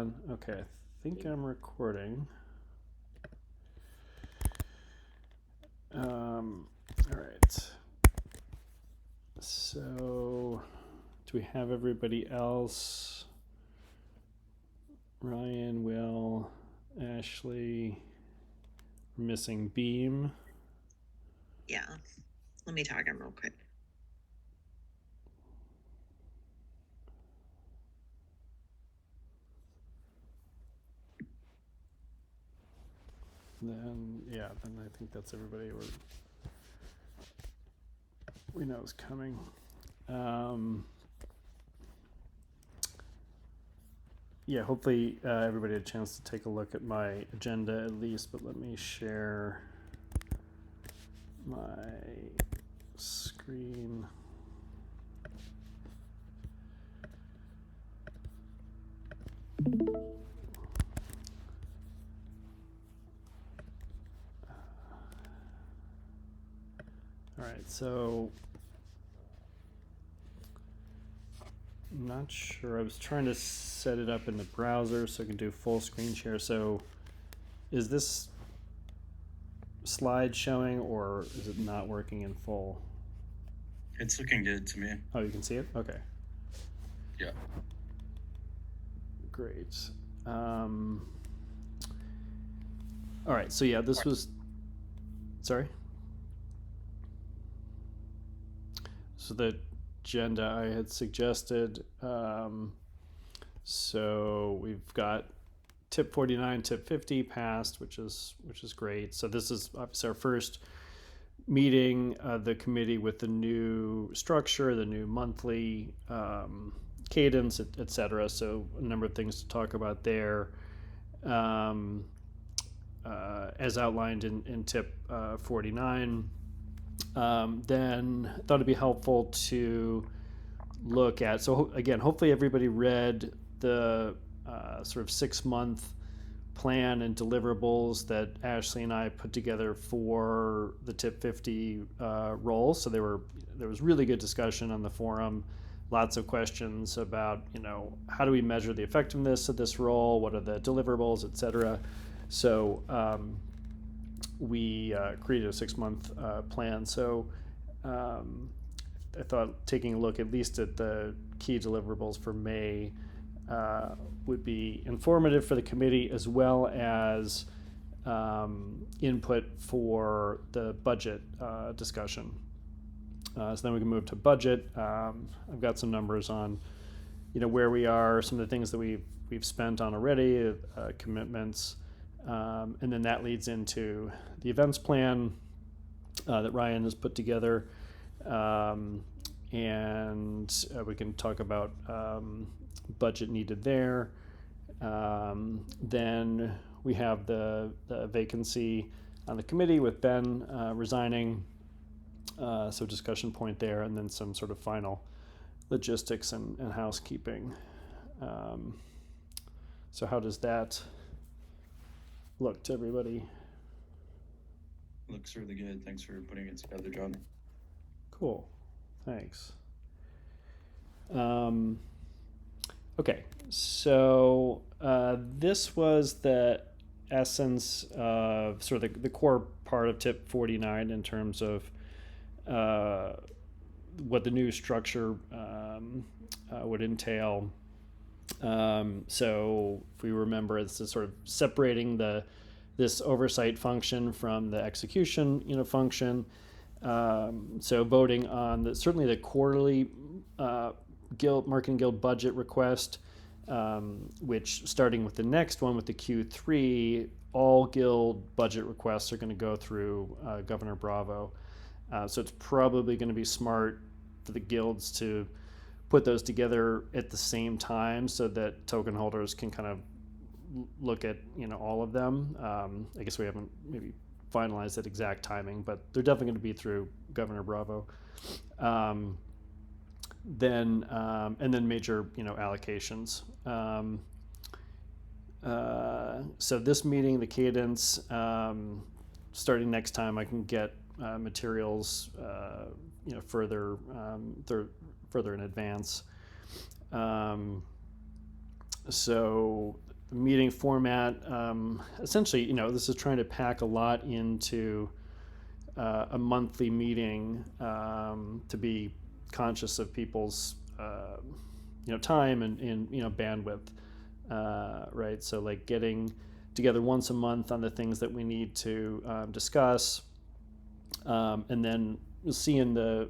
Okay, I think I'm recording. All right. So, do we have everybody else? Ryan, Will, Ashley, missing Beam. Yeah. Let me tag him real quick. Then I think that's everybody we know is coming. Yeah, hopefully everybody had a chance to take a look at my agenda at least, but let me share my screen. All right, so I'm not sure. I was trying to set it up in the browser so I can do full screen share. So is this slide showing or is it not working in full? It's looking good to me. Oh, you can see it? Okay. Yeah. Great. All right, so yeah, this was, sorry? So the agenda I had suggested, so we've got tip 49, tip 50 passed, which is great. So this is obviously our first meeting the committee with the new structure, the new monthly cadence, et cetera. So a number of things to talk about there. As outlined in tip 49. Then I thought it'd be helpful to look at, so again, hopefully everybody read the sort of 6-month plan and deliverables that Ashley and I put together for the tip 50 role. So there was really good discussion on the forum, lots of questions about, how do we measure the effectiveness of this role, what are the deliverables, et cetera. So we created a 6-month plan. So I thought taking a look at least at the key deliverables for May would be informative for the committee, as well as input for the budget discussion. So then we can move to budget. I've got some numbers on, where we are, some of the things that we've spent on already, commitments, and then that leads into the events plan that Ryan has put together, and we can talk about budget needed there. Then we have the vacancy on the committee with Ben resigning, so discussion point there, and then some sort of final logistics and housekeeping. So how does that look to everybody? Looks really good. Thanks for putting it together, John. Cool. Thanks. Okay, so this was the essence of sort of the core part of tip 49 in terms of what the new structure would entail. So if we remember, it's sort of separating this oversight function from the execution function. So voting on certainly the quarterly Marketing Guild budget request, which starting with the next one with the Q3, all Guild budget requests are going to go through Governor Bravo. So it's probably going to be smart for the guilds to put those together at the same time so that token holders can kind of look at all of them. I guess we haven't maybe finalized that exact timing, but they're definitely going to be through Governor Bravo. Then and then major allocations. So this meeting, the cadence, starting next time, I can get materials further in advance. So meeting format, essentially, this is trying to pack a lot into a monthly meeting, to be conscious of people's time and bandwidth, right? So like getting together once a month on the things that we need to discuss, and then you'll see in the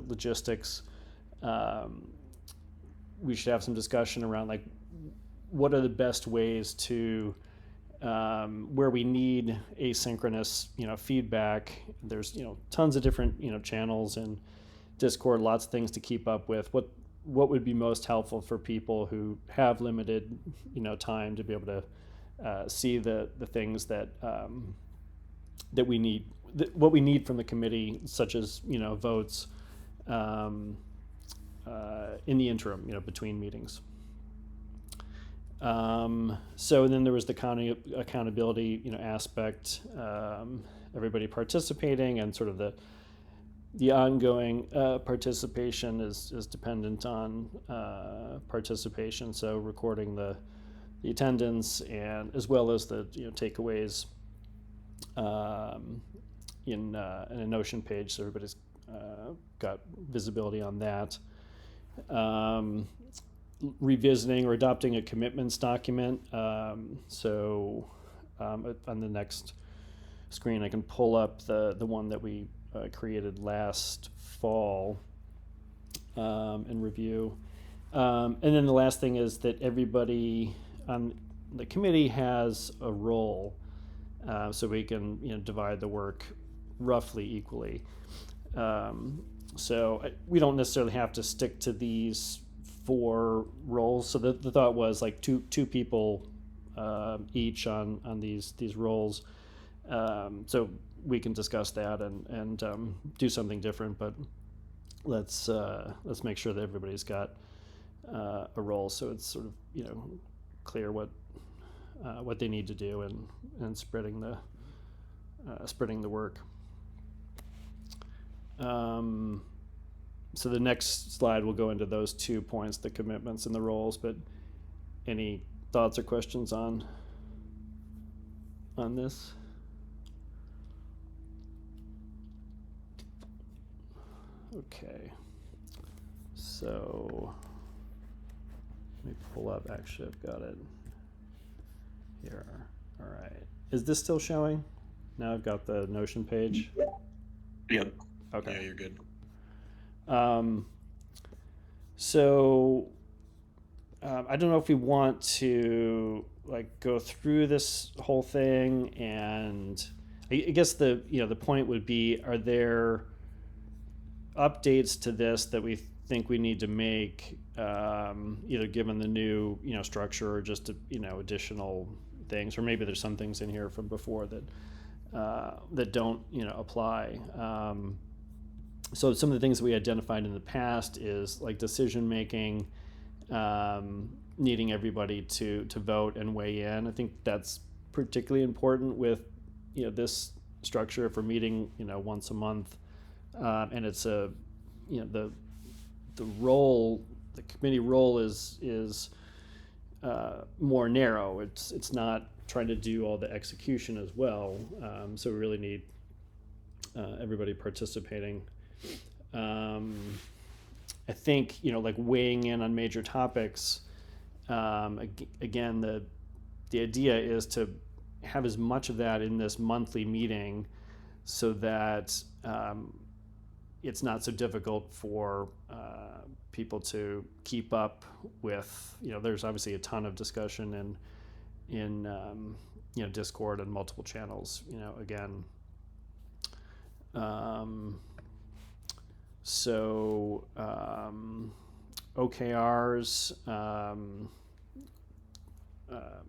logistics, we should have some discussion around like what are the best ways to, where we need asynchronous feedback. There's tons of different channels and Discord, lots of things to keep up with. What would be most helpful for people who have limited time to be able to see the things that that we need, what we need from the committee, such as votes in the interim, between meetings. So then there was the accountability aspect, everybody participating, and sort of the ongoing participation is dependent on participation. So recording the attendance, and as well as the takeaways in a Notion page, so everybody's got visibility on that. Revisiting or adopting a commitments document. So on the next screen, I can pull up the one that we created last fall and review. And then the last thing is that everybody on the committee has a role, so we can divide the work roughly equally. So we don't necessarily have to stick to these 4 roles. So the thought was like two people each on these roles. So we can discuss that and do something different, but let's make sure that everybody's got a role, so it's sort of clear what they need to do, and spreading the work. So the next slide will go into those 2 points, the commitments and the roles. But any thoughts or questions on this? Okay, so let me pull up. Actually, I've got it here. All right, is this still showing? Now I've got the Notion page. Yep. Okay. Yeah, you're good. So I don't know if we want to like go through this whole thing, and I guess the point would be, are there updates to this that we think we need to make, either given the new structure, or just additional things, or maybe there's some things in here from before that don't apply. So some of the things that we identified in the past is like decision making, needing everybody to vote and weigh in. I think that's particularly important with this structure. If we're meeting once a month, and it's the committee role is more narrow. It's not trying to do all the execution as well. So we really need everybody participating. I think like weighing in on major topics. Again, the idea is to have as much of that in this monthly meeting, so that it's not so difficult for people to keep up with. There's obviously a ton of discussion in Discord and multiple channels. Again. So OKRs,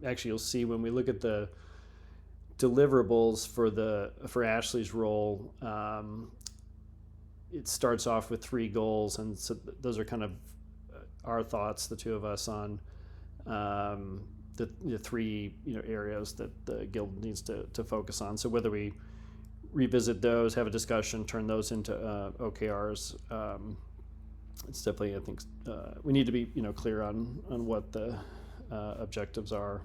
actually you'll see when we look at the deliverables for Ashley's role, it starts off with 3 goals, and so those are kind of our thoughts, the 2 of us, on the 3 areas that the guild needs to focus on. So whether we revisit those, have a discussion, turn those into OKRs. It's definitely, I think, we need to be clear on what the objectives are.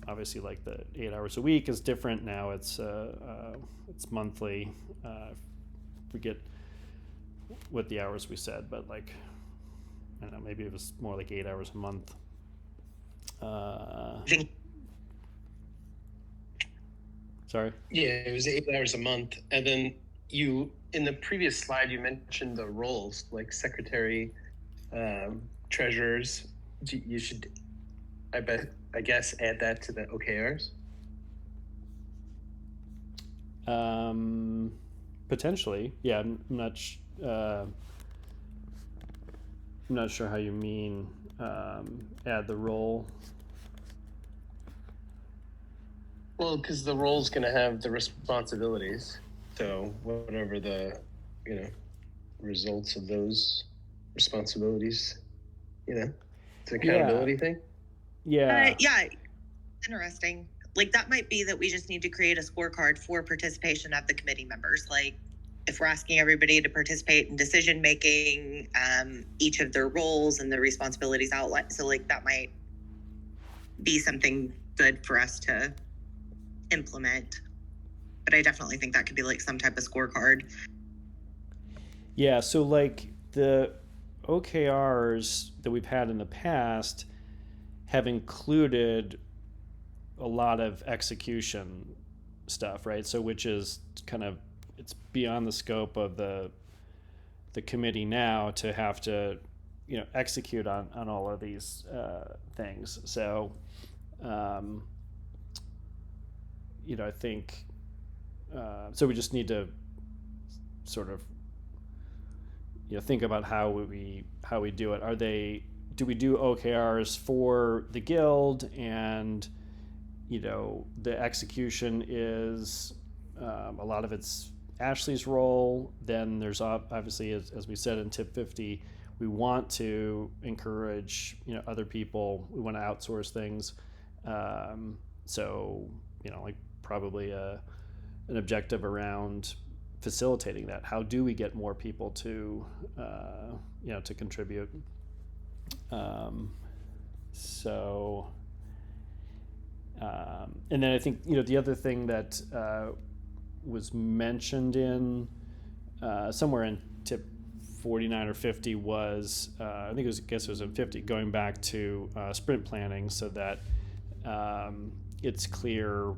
Obviously, like the 8 hours a week is different now. It's monthly. Forget what the hours we said, but like I don't know, maybe it was more like 8 hours a month. I think Yeah, it was 8 hours a month. And then you, in the previous slide, you mentioned the roles like secretary, treasurers. You should, I guess, add that to the OKRs. Potentially, yeah. I'm not sure how you mean add the role. Well, because the role's going to have the responsibilities. So whatever the, results of those responsibilities, it's an accountability thing. Yeah. yeah, interesting. Like that might be that we just need to create a scorecard for participation of the committee members. Like if we're asking everybody to participate in decision making, each of their roles and the responsibilities outlined. So like that might be something good for us to implement. But I definitely think that could be like some type of scorecard. Yeah, so like the OKRs that we've had in the past have included a lot of execution stuff, right? So which is kind of it's beyond the scope of the committee now to have to execute on all of these things. So I think so we just need to sort of think about how we do it. Do we do OKRs for the guild, and the execution is a lot of it's Ashley's role. Then there's obviously, as we said in tip 50, we want to encourage other people. We want to outsource things. So like probably an objective around facilitating that. How do we get more people to to contribute? And then I think the other thing that was mentioned in somewhere in tip 49 or 50 was I guess it was in 50, going back to sprint planning, so that it's clear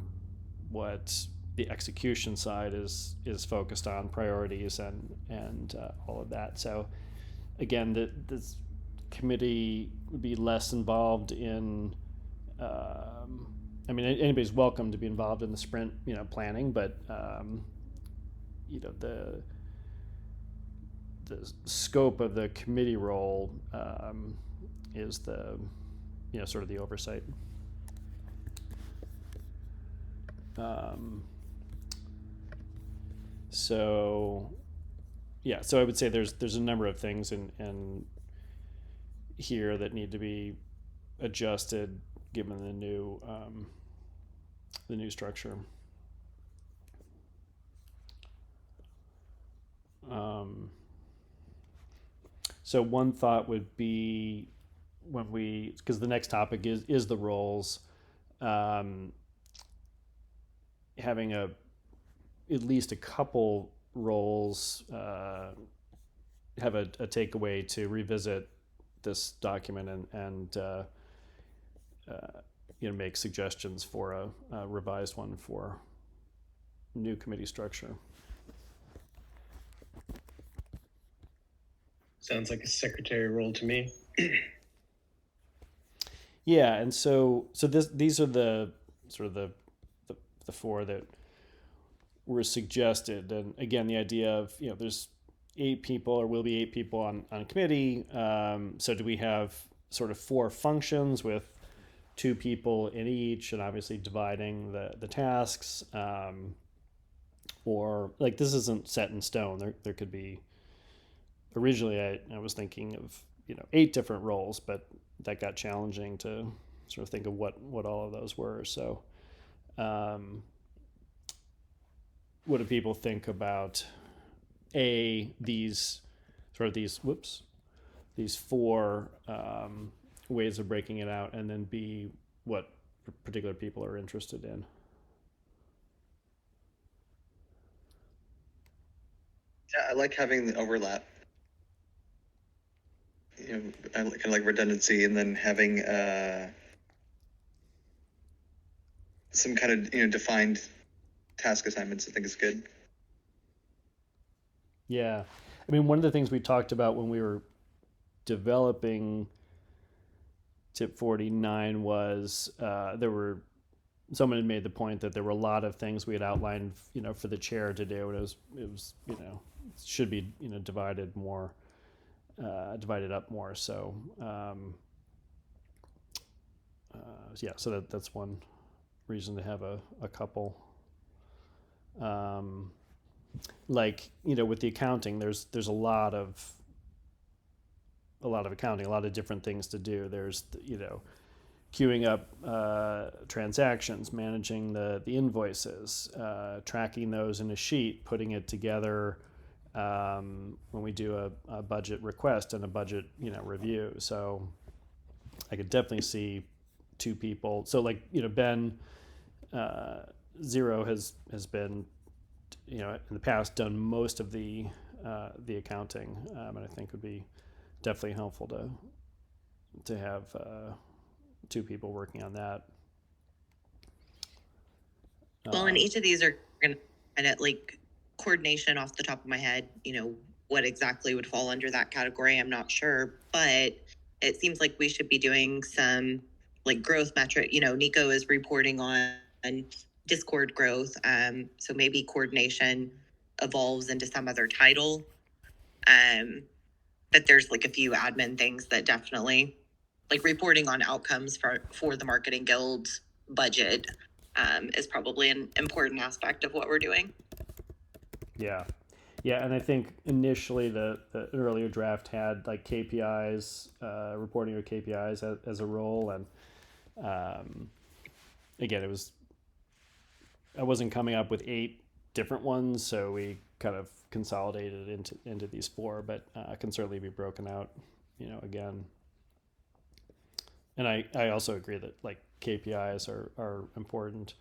what the execution side is focused on, priorities and all of that. So again, this committee would be less involved in anybody's welcome to be involved in the sprint planning, but the scope of the committee role is the sort of the oversight. So I would say there's a number of things in here that need to be adjusted given the new structure. So one thought would be because the next topic is the roles, having at least a couple roles have a takeaway to revisit this document and make suggestions for a revised one for new committee structure. Sounds like a secretary role to me. Yeah, and so these are the sort of the four that were suggested. And again, the idea of there's 8 people, or will be 8 people on a committee. So do we have sort of 4 functions with 2 people in each, and obviously dividing the tasks, or like this isn't set in stone. There could be. Originally, I was thinking of 8 different roles, but that got challenging to sort of think of what all of those were. So, what do people think about these 4 ways of breaking it out, and then B, what particular people are interested in. Yeah, I like having the overlap. You know, I kind of like redundancy, and then having some kind of defined task assignments. I think is good. Yeah, I mean, one of the things we talked about when we were developing Tip 49 was someone had made the point that there were a lot of things we had outlined, for the chair to do, and it was should be divided up more. So yeah, so that's one reason to have a couple. Like with the accounting, there's a lot of accounting, a lot of different things to do. There's queuing up transactions, managing the invoices, tracking those in a sheet, putting it together when we do a budget request and a budget review. So I could definitely see two people. So like Ben Zero has been in the past done most of the accounting, and I think would be definitely helpful to have two people working on that. Well, and each of these are going to kind of like coordination off the top of my head, what exactly would fall under that category. I'm not sure, but it seems like we should be doing some like growth metric. Nico is reporting on Discord growth. So maybe coordination evolves into some other title. But there's like a few admin things that definitely like reporting on outcomes for the marketing guild's budget is probably an important aspect of what we're doing. Yeah, and I think initially the earlier draft had like KPIs, reporting your KPIs as a role, and again, I wasn't coming up with 8 different ones, so we kind of consolidated into these 4, but can certainly be broken out, again. And I also agree that like KPIs are important.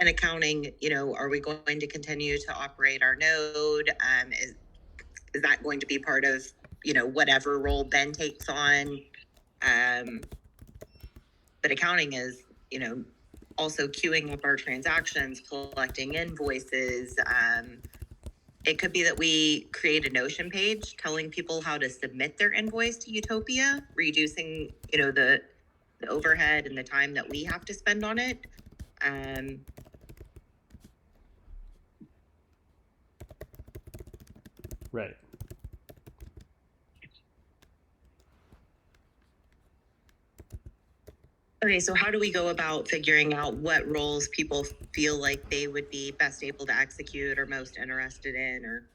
And accounting, are we going to continue to operate our node? Is that going to be part of, whatever role Ben takes on? But accounting is, also queuing up our transactions, collecting invoices. It could be that we create a Notion page telling people how to submit their invoice to Utopia, reducing, the overhead and the time that we have to spend on it. Right. Okay, so how do we go about figuring out what roles people feel like they would be best able to execute or most interested in, or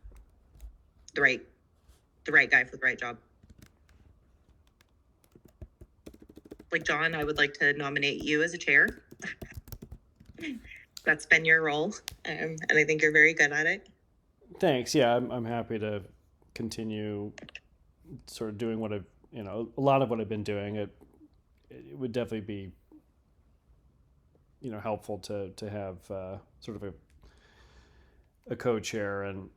the right guy for the right job? Like John, I would like to nominate you as a chair. That's been your role, and I think you're very good at it. Thanks. Yeah, I'm happy to continue sort of doing what I've, a lot of what I've been doing. It would definitely be, helpful to have sort of a co-chair, and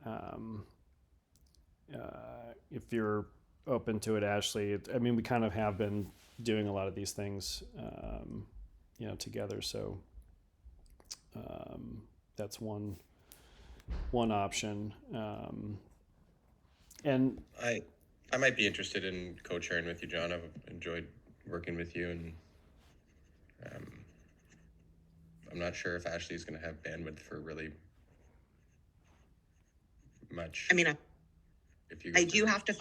if you're open to it, Ashley. I mean, we kind of have been doing a lot of these things, together. So that's one option. And I might be interested in co-chairing with you, John. I've enjoyed working with you, and I'm not sure if Ashley's going to have bandwidth for really much. I mean, I do have to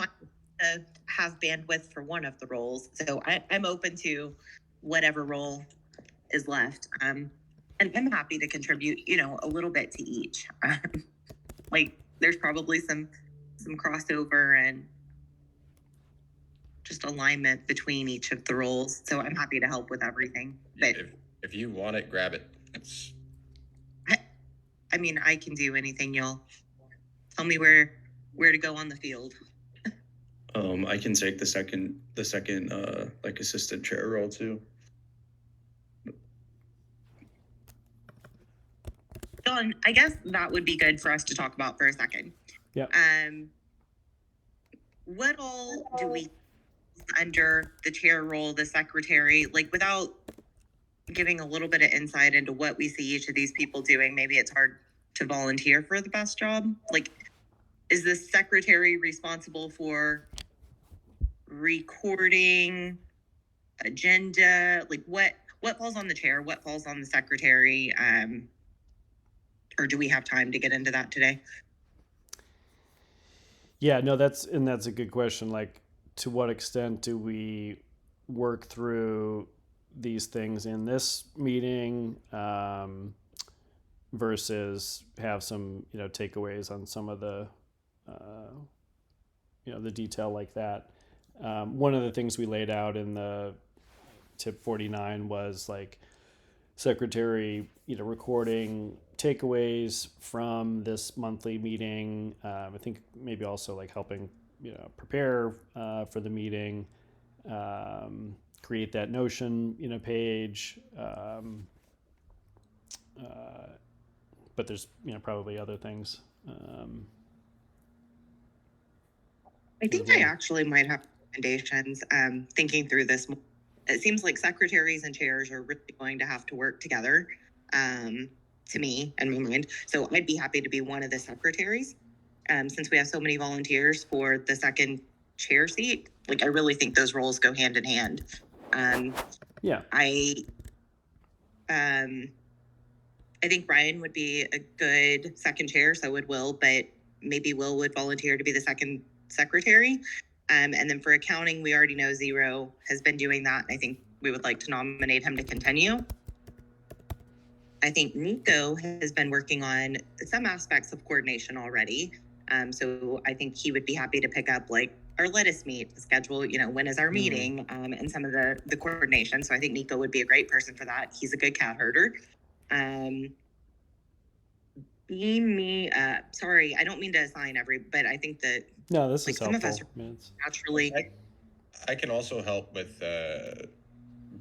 have bandwidth for one of the roles, so I'm open to whatever role is left. And I'm happy to contribute, a little bit to each. Like, there's probably some crossover and just alignment between each of the roles. So I'm happy to help with everything. But if you want it, grab it. I mean, I can do anything. You'll tell me where where to go on the field. I can take the second like assistant chair role too. John, I guess that would be good for us to talk about for a second. Yeah. What all do we under the chair role, the secretary, like without giving a little bit of insight into what we see each of these people doing? Maybe it's hard to volunteer for the best job. Like, is the secretary responsible for recording, agenda? Like what falls on the chair? What falls on the secretary? Or do we have time to get into that today? Yeah, no, that's a good question. Like, to what extent do we work through these things in this meeting versus have some, takeaways on some of the, the detail like that. One of the things we laid out in the tip 49 was like secretary, recording takeaways from this monthly meeting. I think maybe also like helping, prepare for the meeting, create that Notion, page. But there's, probably other things. I think I actually might have recommendations. Thinking through this, it seems like secretaries and chairs are really going to have to work together, to me and my mind. So I'd be happy to be one of the secretaries, since we have so many volunteers for the second chair seat. Like, I really think those roles go hand in hand. Yeah. I think Brian would be a good second chair, so would Will, but maybe Will would volunteer to be the second secretary. And then for accounting, we already know Zero has been doing that. I think we would like to nominate him to continue. I think Nico has been working on some aspects of coordination already. So I think he would be happy to pick up like our let us meet schedule, when is our meeting, and some of the coordination. So I think Nico would be a great person for that. He's a good cat herder. Beam me up. Sorry, I don't mean to assign but I think that No, this is some helpful. of us naturally. I can also help with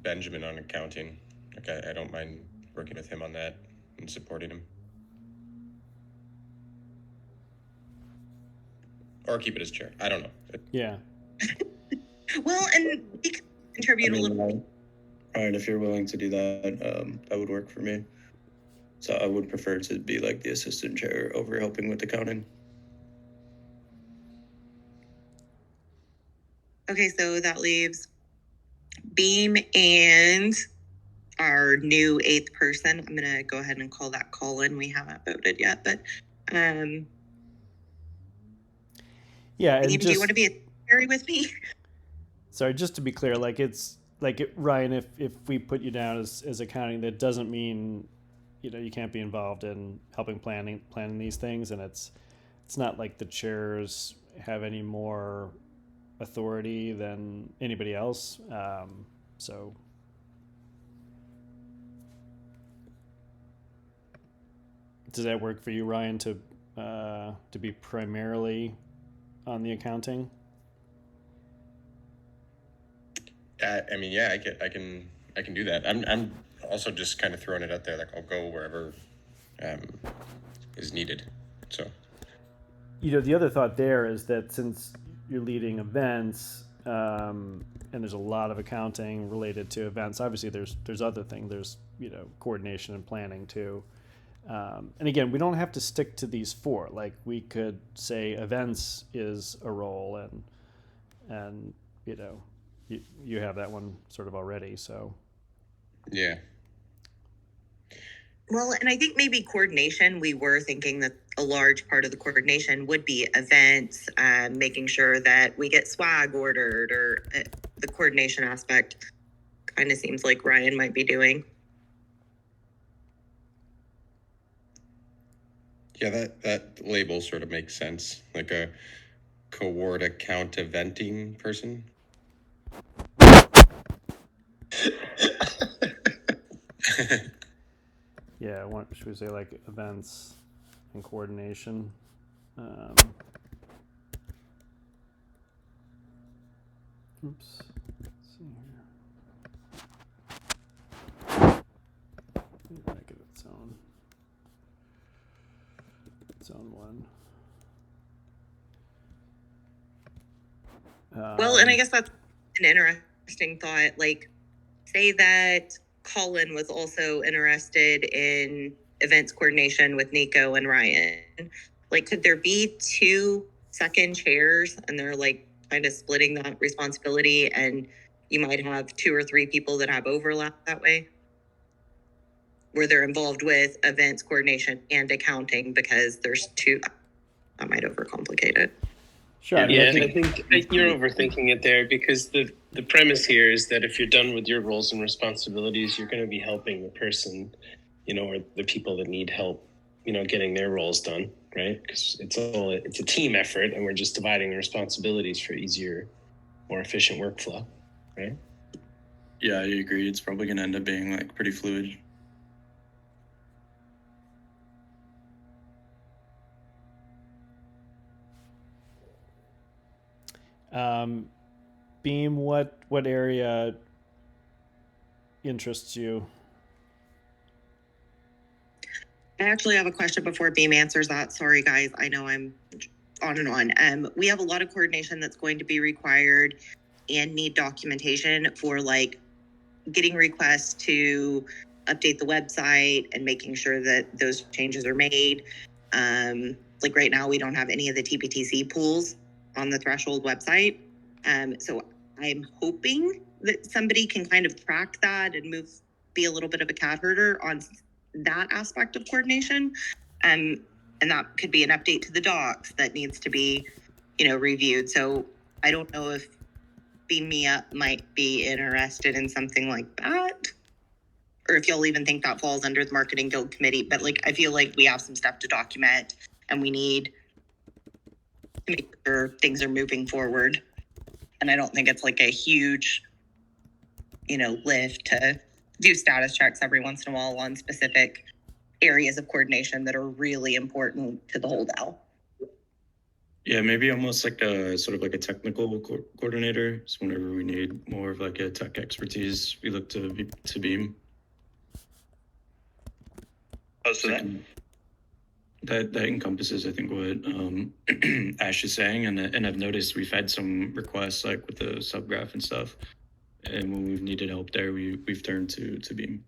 Benjamin on accounting. Okay, I don't mind working with him on that and supporting him. Or keep it as chair. I don't know. Yeah. Well, and he can contribute a little. Ryan, if you're willing to do that, that would work for me. So I would prefer to be like the assistant chair over helping with accounting. Okay, so that leaves Beam and our new 8th person. I'm gonna go ahead and call that Colin. We haven't voted yet, but yeah. And Beam, do you want to be a secretary with me? Sorry, just to be clear, like it's like Ryan, if we put you down as accounting, that doesn't mean you can't be involved in helping planning these things, and it's not like the chairs have any more authority than anybody else. So does that work for you, Ryan, to be primarily on the accounting? I mean, yeah, I can do that. I'm also just kind of throwing it out there. Like, I'll go wherever is needed. So, the other thought there is that since you're leading events, and there's a lot of accounting related to events, obviously there's other things. There's coordination and planning too. And again, we don't have to stick to these 4. Like, we could say events is a role, and you have that one sort of already. So yeah. Well, and I think maybe coordination, we were thinking that a large part of the coordination would be events, making sure that we get swag ordered, or the coordination aspect kind of seems like Ryan might be doing. Yeah, that label sort of makes sense. Like a coord account eventing person. yeah, should we say like events and coordination? Oops. Let's see here. Make it its own one. Well, and I guess that's an interesting thought. Like, say that Colin was also interested in events coordination with Nico and Ryan. Like, could there be 2 second chairs and they're like kind of splitting that responsibility, and you might have 2 or 3 people that have overlap that way, where they're involved with events coordination and accounting, because there's 2. That might overcomplicate it. Sure. Yeah, I think you're overthinking it there, because the premise here is that if you're done with your roles and responsibilities, you're going to be helping the person, or the people that need help, getting their roles done, right? Because it's a team effort, and we're just dividing the responsibilities for easier, more efficient workflow, right? Yeah, I agree. It's probably going to end up being like pretty fluid. Beam, what area interests you? I actually have a question before Beam answers that. Sorry, guys. I know I'm on and on. We have a lot of coordination that's going to be required and need documentation for like getting requests to update the website and making sure that those changes are made. Like right now, we don't have any of the TPTC pools on the Threshold website. So I'm hoping that somebody can kind of track that and be a little bit of a cat herder on that aspect of coordination. And that could be an update to the docs that needs to be, reviewed. So I don't know if Beam Me Up might be interested in something like that, or if y'all even think that falls under the Marketing Guild Committee. But like, I feel like we have some stuff to document, and we need to make sure things are moving forward. And I don't think it's like a huge, lift to do status checks every once in a while on specific areas of coordination that are really important to the whole DAO. Yeah, maybe almost like a sort of like a technical coordinator. So whenever we need more of like a tech expertise, we look to Beam. Oh, so that encompasses, I think, what Ash is saying, and I've noticed we've had some requests like with the subgraph and stuff, and when we've needed help there, we've turned to Beam.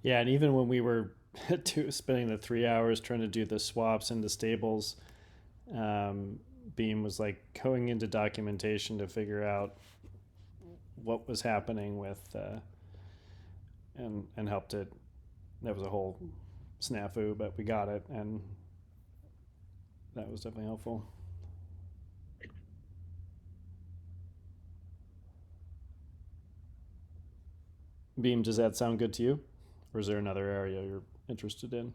Yeah, and even when we were spending the 3 hours trying to do the swaps into stables, Beam was like going into documentation to figure out what was happening with, and helped it. That was a whole snafu, but we got it, and that was definitely helpful. Beam, does that sound good to you? Or is there another area you're interested in?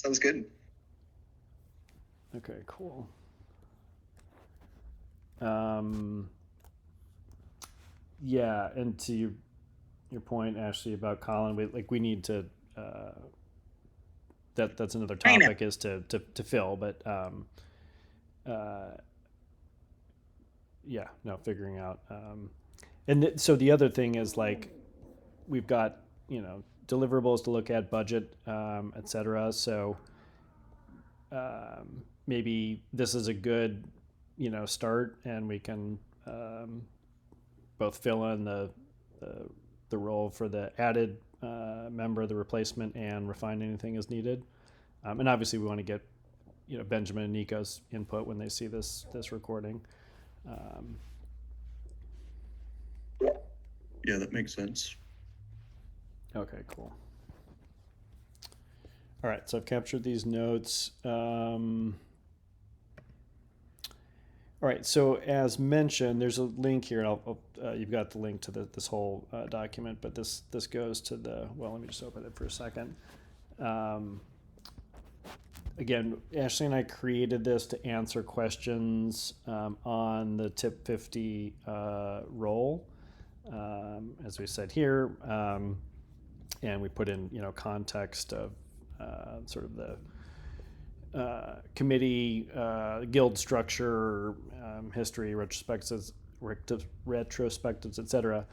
sounds good. Okay, cool. Yeah, and to your point, Ashley, about Colin, we need to. That's another topic, is to fill, but figuring out. So the other thing is like, we've got deliverables to look at, budget, etc. So maybe this is a good start, and we can both fill in the role for the added member, the replacement, and refine anything as needed. And obviously we want to get Benjamin and Nico's input when they see this recording. Yeah, that makes sense. Okay, cool. All right, so I've captured these notes. All right, so as mentioned, there's a link here. You've got the link to this whole document, but this goes to let me just open it for a second. Again, Ashley and I created this to answer questions on the Tip 50 role, as we said here, and we put in context of sort of committee, guild structure, history, retrospectives, etc.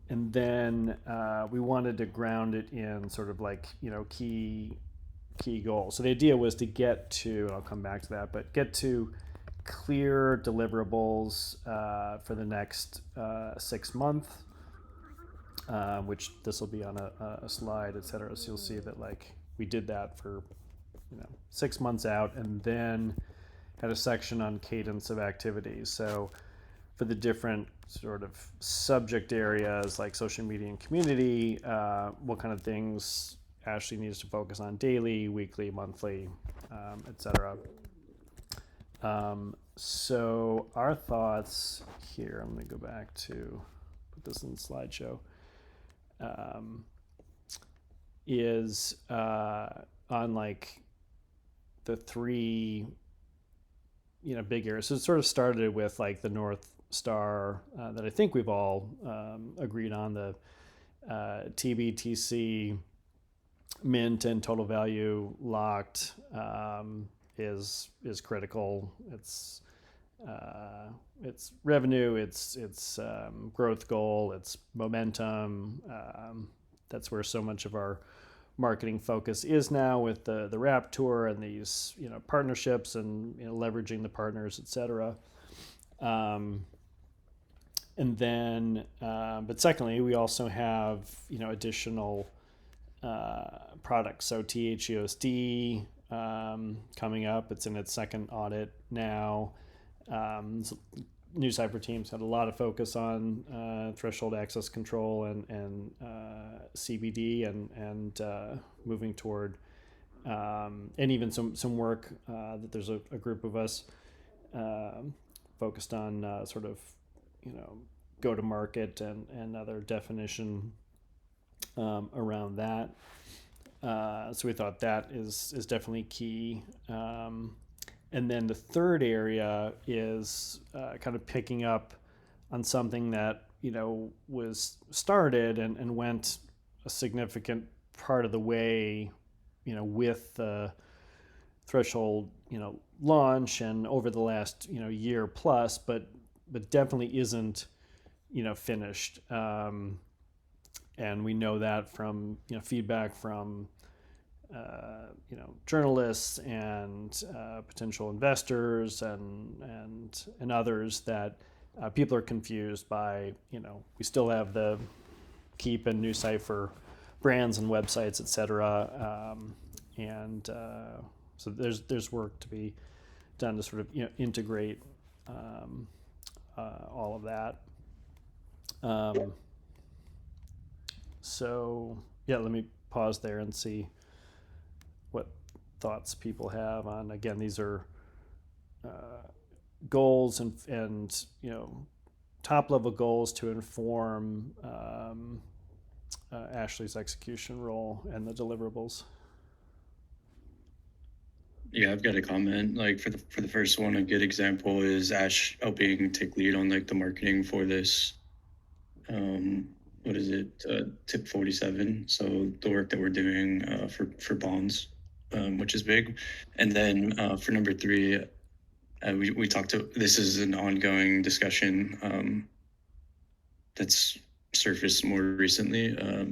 And then we wanted to ground it in sort of like, key goals. So the idea was to get to, and I'll come back to that, but get to clear deliverables for the next 6 months, which this will be on a slide, etc. So you'll see that like we did that for 6 months out, and then had a section on cadence of activities. So for the different sort of subject areas like social media and community, what kind of things Ashley needs to focus on daily, weekly, monthly, etc. So our thoughts here, I'm going to go back to put this in the slideshow, is on like the three big areas. So it sort of started with like the North Star that I think we've all agreed on, the TBTC mint and total value locked is critical. It's revenue, it's growth goal, it's momentum. That's where so much of our marketing focus is now with the Rap Tour and these partnerships and leveraging the partners, etc. And then, but secondly, we also have additional products. So THUSD coming up. It's in its second audit now. New Cypher teams had a lot of focus on threshold access control and CBD and moving toward and even some work that there's a group of us focused on sort of go to market and other definition around that. So we thought that is definitely key. And then the third area is kind of picking up on something that was started and went a significant part of the way with the threshold launch and over the last year plus, but definitely isn't finished. And we know that from feedback from journalists and potential investors and others that people are confused by we still have the Keep and New Cypher brands and websites, etc. And so there's work to be done to sort of integrate all of that. So yeah, let me pause there and see what thoughts people have on, again, these are goals and top level goals to inform Ashley's execution role and the deliverables. Yeah, I've got a comment. Like for the first one, a good example is Ash helping take lead on like the marketing for this. What is it? Tip 47. So the work that we're doing for bonds, which is big. And then for number 3, we talked to. This is an ongoing discussion that's surfaced more recently. So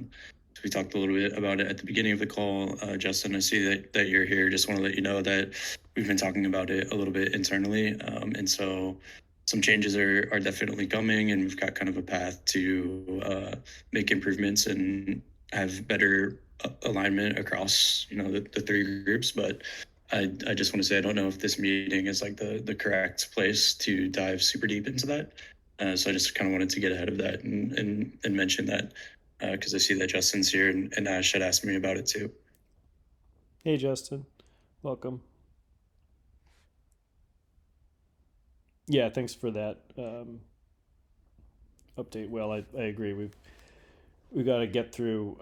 we talked a little bit about it at the beginning of the call. Justin, I see that you're here. Just want to let you know that we've been talking about it a little bit internally. And so some changes are definitely coming, and we've got kind of a path to make improvements and have better alignment across, the 3 groups. But I just want to say, I don't know if this meeting is like the correct place to dive super deep into that. So I just kind of wanted to get ahead of that and mention that because I see that Justin's here and Ash had asked me about it too. Hey, Justin. Welcome. Yeah, thanks for that update. Well, I agree. We've got to get through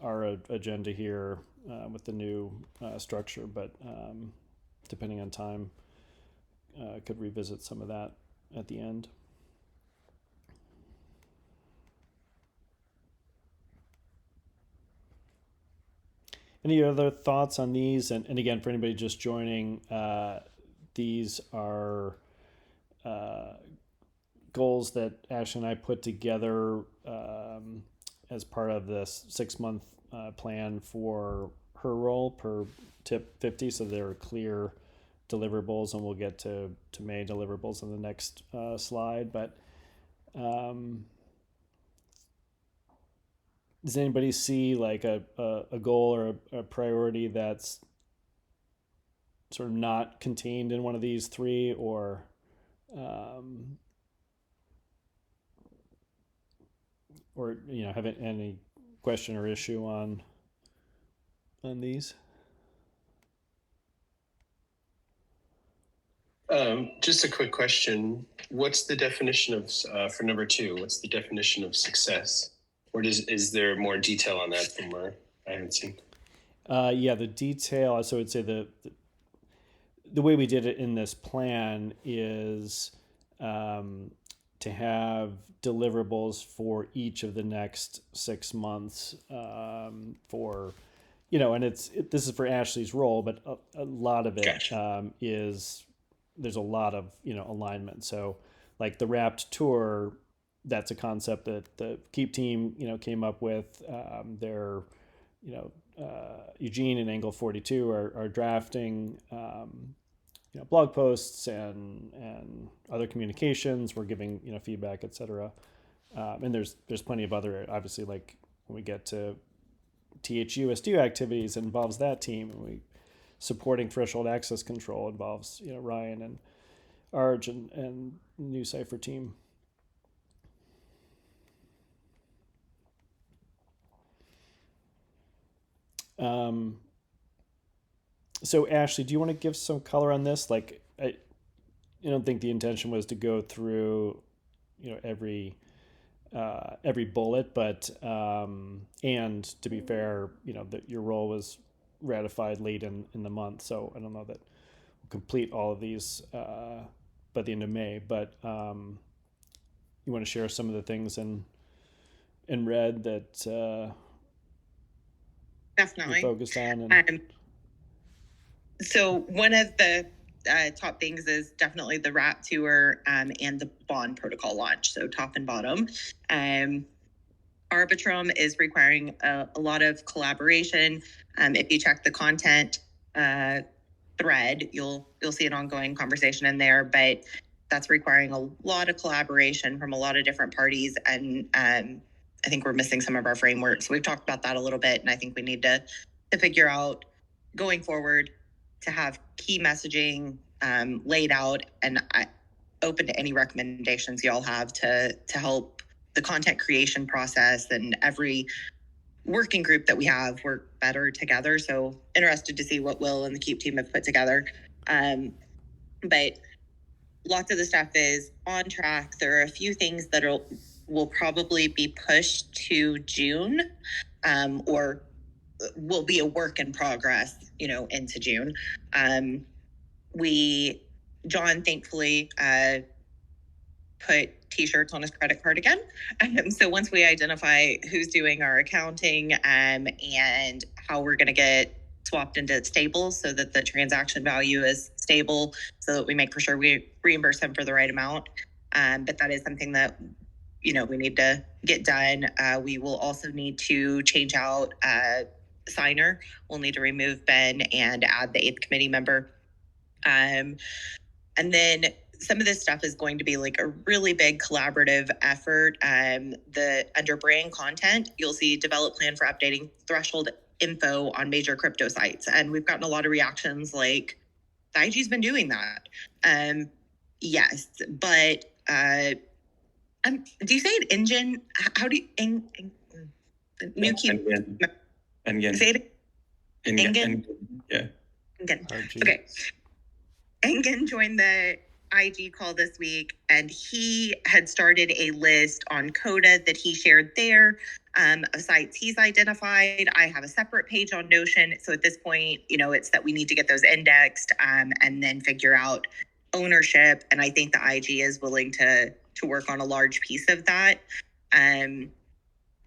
our agenda here with the new structure, but depending on time, could revisit some of that at the end. Any other thoughts on these? And again, for anybody just joining, these are goals that Ashley and I put together as part of this 6-month plan for her role per tip 50. So there are clear deliverables, and we'll get to May deliverables in the next slide. But does anybody see like a goal or a priority that's sort of not contained in one of these three, or have any question or issue on these? Just a quick question. What's the definition of, for number 2, what's the definition of success? Or is there more detail on that from where I haven't seen? Yeah, the detail. So I would say the way we did it in this plan is to have deliverables for each of the next 6 months for, and this is for Ashley's role, but a lot of it Gotcha. is, there's a lot of, alignment. So like the Wrapped tour, that's a concept that the Keep team, came up with. They're, Eugene and Angle 42 are drafting, blog posts and other communications. We're giving, feedback, etc. And there's plenty of other, obviously, like when we get to THUSD activities, it involves that team, and we supporting threshold access control involves, Ryan and Arj and new Cypher team. So Ashley, do you want to give some color on this? Like, I don't think the intention was to go through, every bullet, but and to be fair, that your role was ratified late in the month, so I don't know that we'll complete all of these by the end of May. But you want to share some of the things in red that definitely you're focused on? And so one of the top things is definitely the RAP tour and the bond protocol launch. So top and bottom. Arbitrum is requiring a lot of collaboration. If you check the content thread, you'll see an ongoing conversation in there, but that's requiring a lot of collaboration from a lot of different parties. And I think we're missing some of our frameworks. We've talked about that a little bit, and I think we need to figure out going forward to have key messaging laid out, and open to any recommendations y'all have to help the content creation process and every working group that we have work better together. So interested to see what Will and the Keep team have put together. But lots of the stuff is on track. There are a few things that will probably be pushed to June, or will be a work in progress, into June. John thankfully put t-shirts on his credit card again. So once we identify who's doing our accounting and how we're going to get swapped into stables so that the transaction value is stable, so that we make for sure we reimburse him for the right amount. But that is something that, we need to get done. We will also need to change out signer. We'll need to remove Ben and add the 8th committee member. And then some of this stuff is going to be like a really big collaborative effort. Under brand content, you'll see develop plan for updating threshold info on major crypto sites. And we've gotten a lot of reactions like, the IG's been doing that. Yes, but do you say it engine? How do you new key? Engen. Say it. Engen. Yeah. Engen. Okay. Engen joined the IG call this week, and he had started a list on Coda that he shared there of sites he's identified. I have a separate page on Notion. So at this point, it's that we need to get those indexed and then figure out ownership. And I think the IG is willing to work on a large piece of that.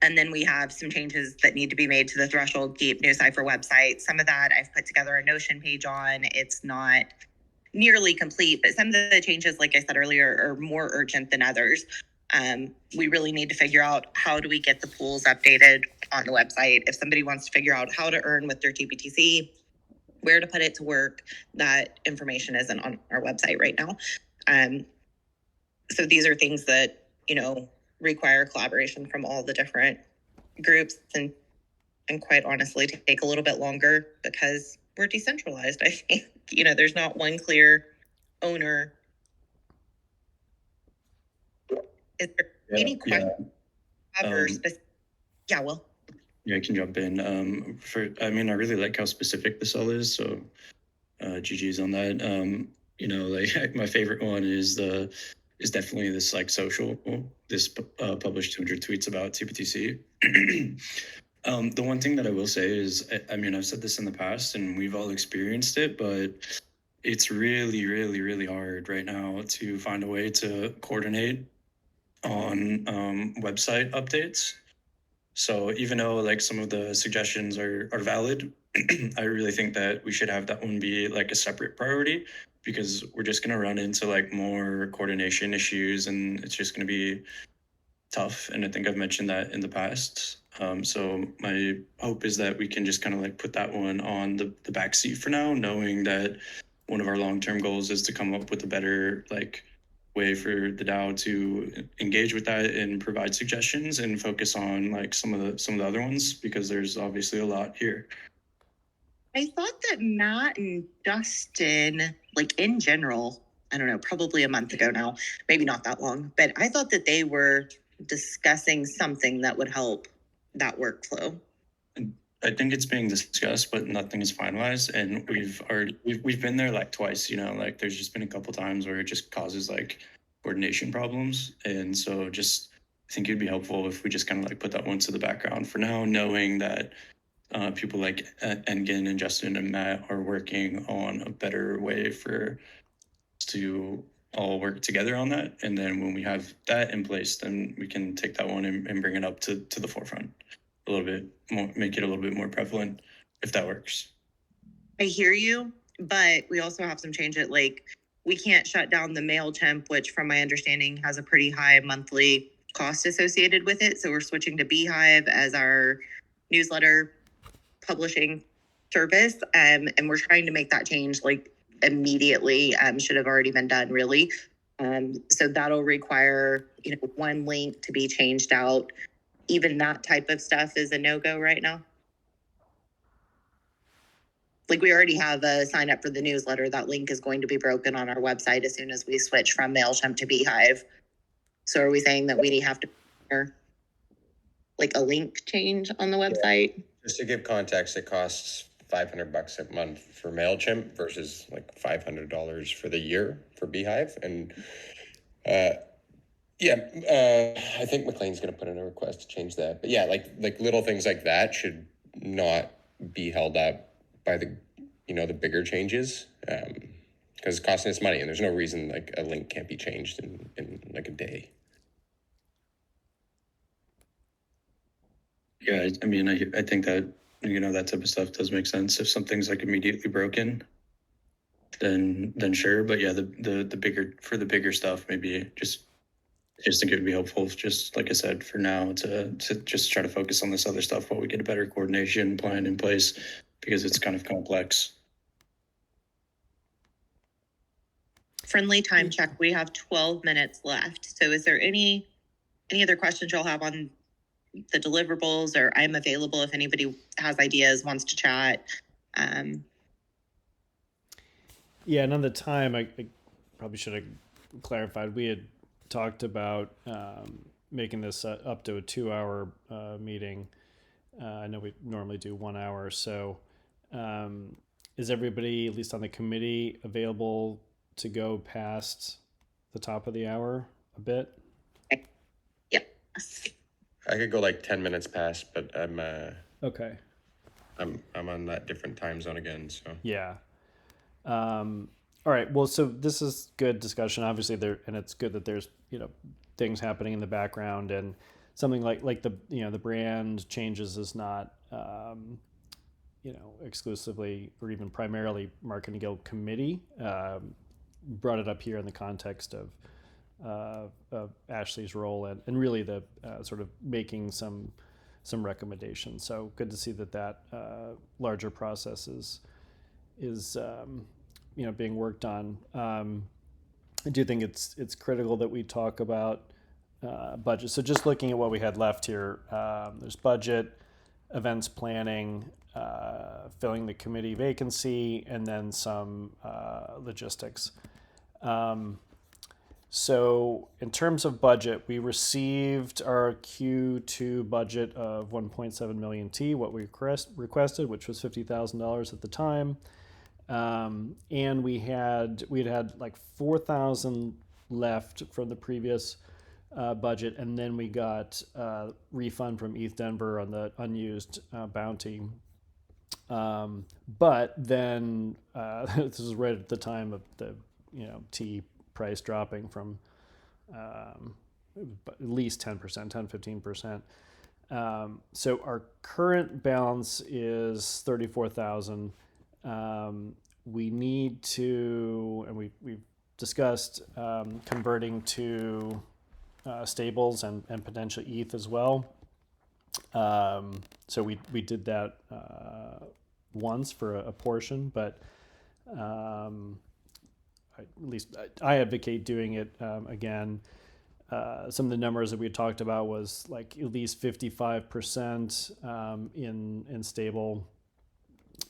And then we have some changes that need to be made to the threshold keep new cipher website. Some of that I've put together a Notion page on. It's not nearly complete, but some of the changes, like I said earlier, are more urgent than others. We really need to figure out how do we get the pools updated on the website. If somebody wants to figure out how to earn with their TBTC, where to put it to work, that information isn't on our website right now. So these are things that, require collaboration from all the different groups and quite honestly take a little bit longer because we're decentralized. I think, there's not one clear owner. Is there any question? Well. Yeah, I can jump in. I really like how specific this all is. So, GG's on that. Like my favorite one is definitely this like social. This published 200 tweets about TPTC. The one thing that I will say is, I've said this in the past, and we've all experienced it, but it's really, really, really hard right now to find a way to coordinate on website updates. So even though like some of the suggestions are valid, I really think that we should have that one be like a separate priority, because we're just going to run into like more coordination issues and it's just going to be tough. And I think I've mentioned that in the past. So my hope is that we can just kind of like put that one on the back seat for now, knowing that one of our long-term goals is to come up with a better like way for the DAO to engage with that and provide suggestions and focus on like some of the other ones, because there's obviously a lot here. I thought that Matt and Dustin, like in general, I don't know, probably a month ago now, maybe not that long, but I thought that they were discussing something that would help that workflow. I think it's being discussed, but nothing is finalized. And we've been there like twice, like there's just been a couple times where it just causes like coordination problems. And so I think it'd be helpful if we just kind of like put that one to the background for now, knowing that people like Engen and Justin and Matt are working on a better way for us to all work together on that. And then when we have that in place, then we can take that one and bring it up to the forefront a little bit more, make it a little bit more prevalent, if that works. I hear you, but we also have some change at like, we can't shut down the MailChimp, which from my understanding has a pretty high monthly cost associated with it. So we're switching to Beehive as our newsletter publishing service. And we're trying to make that change like immediately. Should have already been done really. So that'll require, one link to be changed out. Even that type of stuff is a no-go right now. Like we already have a sign up for the newsletter. That link is going to be broken on our website as soon as we switch from MailChimp to Beehive. So are we saying that we have to like a link change on the website? Yeah. Just to give context, it costs $500 a month for MailChimp versus like $500 for the year for Beehive. And I think McLean's going to put in a request to change that. But yeah, like little things like that should not be held up by the bigger changes, because it's costing us money, and there's no reason like a link can't be changed in like a day. Yeah, I think that that type of stuff does make sense. If something's like immediately broken, then sure. But yeah, the bigger stuff, maybe just think it would be helpful, just like I said, for now to just try to focus on this other stuff while we get a better coordination plan in place, because it's kind of complex. Friendly time check. We have 12 minutes left. So is there any other questions y'all have on the deliverables, or I'm available if anybody has ideas, wants to chat. Yeah, another time I probably should have clarified. We had talked about making this up to a 2-hour meeting. I know we normally do 1 hour. So is everybody, at least on the committee, available to go past the top of the hour a bit? Yep. I could go like 10 minutes past, but I'm okay. I'm on that different time zone again. So yeah. All right. Well, so this is good discussion. Obviously, and it's good that there's things happening in the background, and something like the the brand changes is not exclusively or even primarily marketing guild committee. Brought it up here in the context of Ashley's role and really the sort of making some recommendations. So good to see that larger process is being worked on. I do think it's critical that we talk about budget. So just looking at what we had left here, there's budget, events planning, filling the committee vacancy, and then some logistics. So in terms of budget, we received our Q2 budget of 1.7 million T, what we requested, which was $50,000 at the time. And we'd had like 4,000 left from the previous budget, and then we got a refund from ETH Denver on the unused bounty. But then this was right at the time of the T price dropping from at least 10%, 10-15%. So our current balance is 34,000. We need to, and we've discussed converting to stables and potential ETH as well. So we did that once for a portion, but at least I advocate doing it again. Some of the numbers that we talked about was like at least 55% in stable,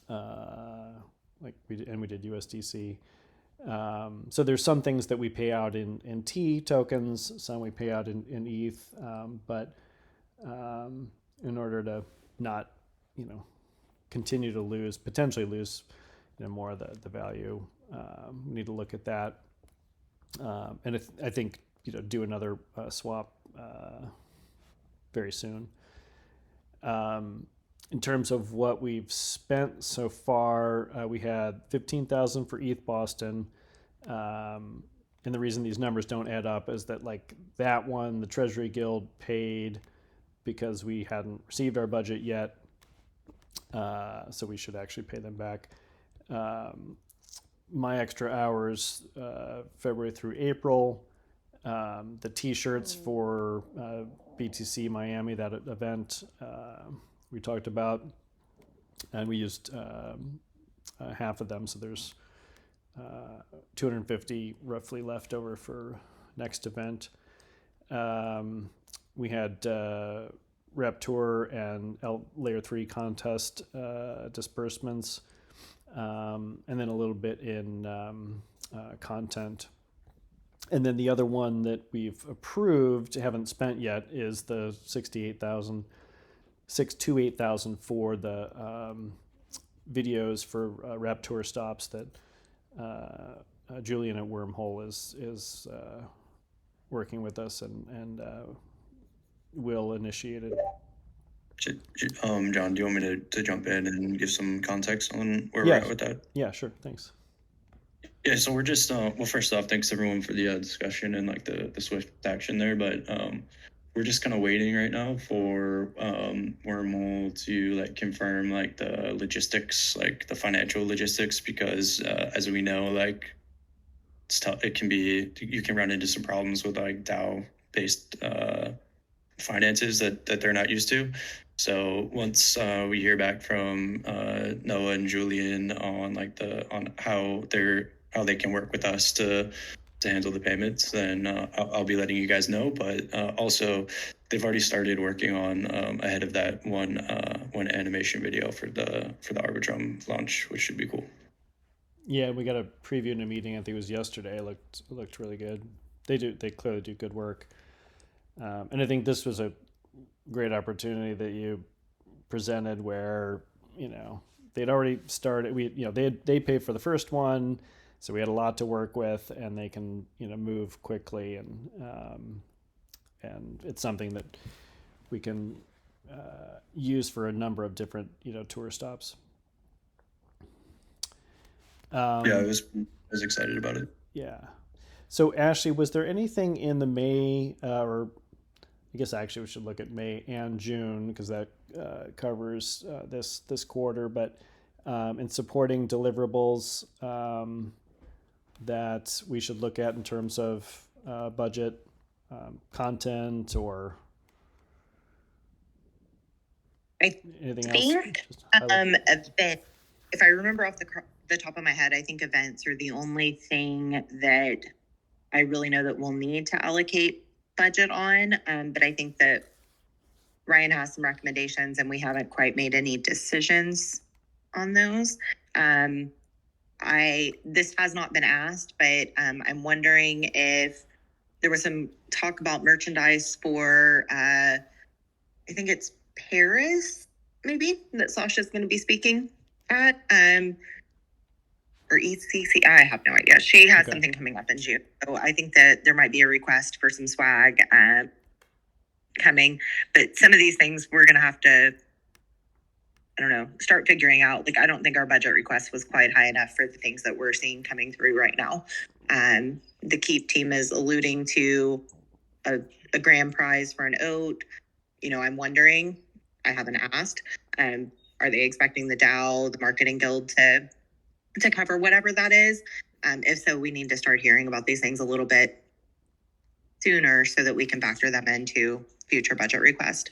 like we did USDC. So there's some things that we pay out in T tokens, some we pay out in ETH, but in order to not continue to potentially lose more of the value, we need to look at that. And I think do another swap very soon. In terms of what we've spent so far, we had 15,000 for ETH Boston. And the reason these numbers don't add up is that like that one, the Treasury Guild paid because we hadn't received our budget yet. So we should actually pay them back. My extra hours, February through April, the t-shirts for BTC Miami, that event we talked about, and we used half of them. So there's 250 roughly left over for next event. We had Rep Tour and Layer 3 contest disbursements, and then a little bit in content. And then the other one that we've approved, haven't spent yet, is the 628,000 for the videos for Rep Tour stops that Julian at Wormhole is working with us and will initiate it. John, do you want me to jump in and give some context on where we're at with that? Yeah, sure. Thanks. Yeah, so we're just well, first off, thanks everyone for the discussion and like the swift action there, but we're just kind of waiting right now for Wormhole to like confirm like the logistics, like the financial logistics, because as we know, like it's tough. You can run into some problems with like DAO based finances that they're not used to. So once we hear back from Noah and Julian on like on how they can work with us to handle the payments, then I'll be letting you guys know. But also, they've already started working on ahead of that one animation video for the Arbitrum launch, which should be cool. Yeah, we got a preview in a meeting. I think it was yesterday. It looked really good. They clearly do good work, and I think this was a great opportunity that you presented, where they'd already started. They paid for the first one. So we had a lot to work with, and they can move quickly, and it's something that we can use for a number of different tour stops. Yeah, I was excited about it. Yeah. So Ashley, was there anything in the May or I guess actually we should look at May and June because that covers this quarter. But in supporting deliverables that we should look at in terms of budget, content, or I anything think else? Just highlight. event, if I remember off the top of my head, I think events are the only thing that I really know that we'll need to allocate budget on. But I think that Ryan has some recommendations and we haven't quite made any decisions on those. This has not been asked, but I'm wondering if there was some talk about merchandise for I think it's Paris, maybe, that Sasha's going to be speaking at, or ECC. I have no idea. She has something coming up in June, so I think that there might be a request for some swag coming. But some of these things we're going to have to, I don't know, start figuring out. Like, I don't think our budget request was quite high enough for the things that we're seeing coming through right now. The Keep team is alluding to a grand prize for an oat. I'm wondering, I haven't asked, are they expecting the DAO, the marketing guild to cover whatever that is? If so, we need to start hearing about these things a little bit sooner so that we can factor them into future budget request.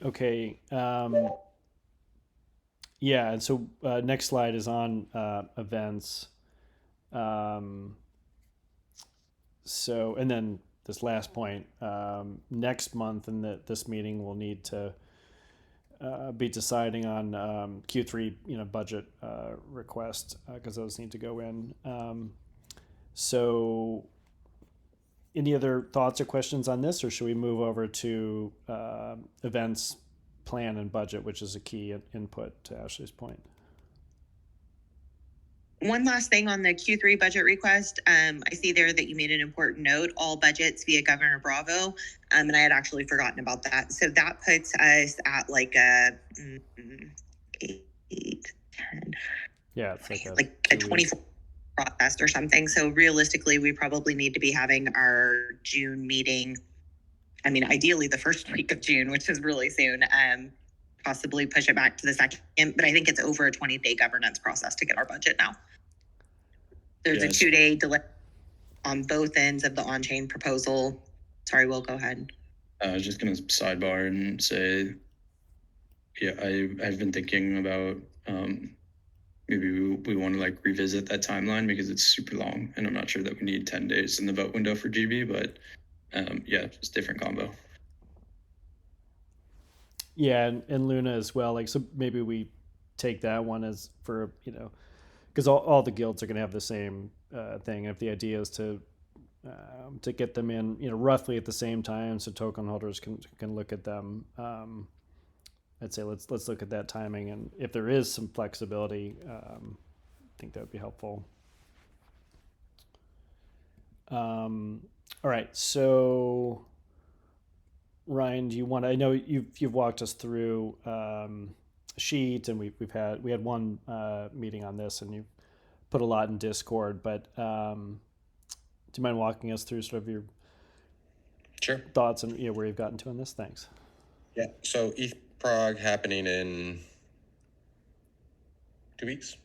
Okay. Yeah, and so next slide is on events. So, and then this last point, next month in this meeting, we'll need to be deciding on Q3, budget request because those need to go in. So, any other thoughts or questions on this, or should we move over to events, plan, and budget, which is a key input to Ashley's point? One last thing on the Q3 budget request. I see there that you made an important note, all budgets via Governor Bravo. And I had actually forgotten about that. So that puts us at like a 8, 10. Yeah, it's like a 24 process or something. So realistically, we probably need to be having our June meeting. I mean, ideally the first week of June, which is really soon. Possibly push it back to the second, but I think it's over a 20-day governance process to get our budget now. There's a 2-day delay on both ends of the on-chain proposal. Sorry, Will, go ahead. I was just going to sidebar and say, yeah, I've been thinking about maybe we want to like revisit that timeline because it's super long, and I'm not sure that we need 10 days in the vote window for GB, but yeah, just different combo. Yeah, and Luna as well. Like, so maybe we take that one as for, because all the guilds are going to have the same thing. If the idea is to get them in, roughly at the same time, so token holders can look at them. I'd say let's look at that timing, and if there is some flexibility, I think that would be helpful. All right, so Ryan, do you want to? I know you've walked us through a sheet, and we had one meeting on this, and you put a lot in Discord. But do you mind walking us through sort of your thoughts and where you've gotten to on this? Thanks. Yeah. So ETH Prague happening in 2 weeks.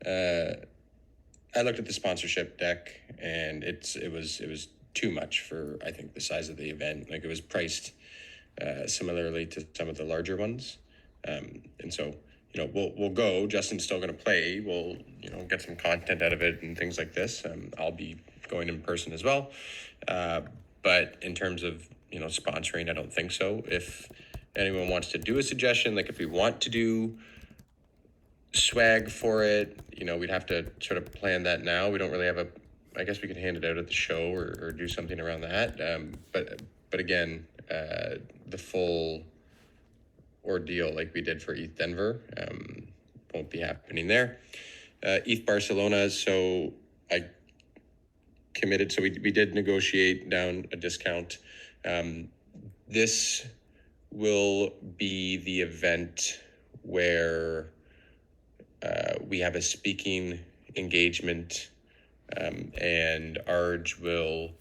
I looked at the sponsorship deck, and it was too much for, I think, the size of the event. Like, it was priced similarly to some of the larger ones. And so, we'll go. Justin's still going to play. We'll, get some content out of it and things like this. I'll be going in person as well. But in terms of, sponsoring, I don't think so. If anyone wants to do a suggestion, like if we want to do swag for it, we'd have to sort of plan that now. We don't really have I guess we could hand it out at the show or do something around that. But again, the full ordeal like we did for ETH Denver won't be happening there. ETH Barcelona, so I committed, so we did negotiate down a discount. This will be the event where we have a speaking engagement, and Arj will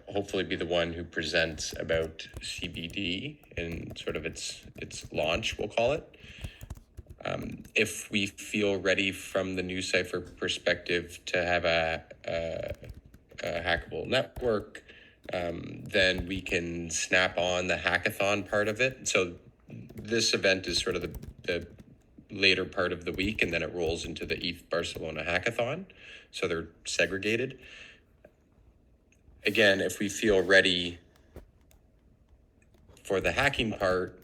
hopefully be the one who presents about CBD and sort of its launch, we'll call it. If we feel ready from the New Cipher perspective to have a hackable network, then we can snap on the hackathon part of it. So this event is sort of the later part of the week, and then it rolls into the ETH Barcelona hackathon. So they're segregated. Again, if we feel ready for the hacking part,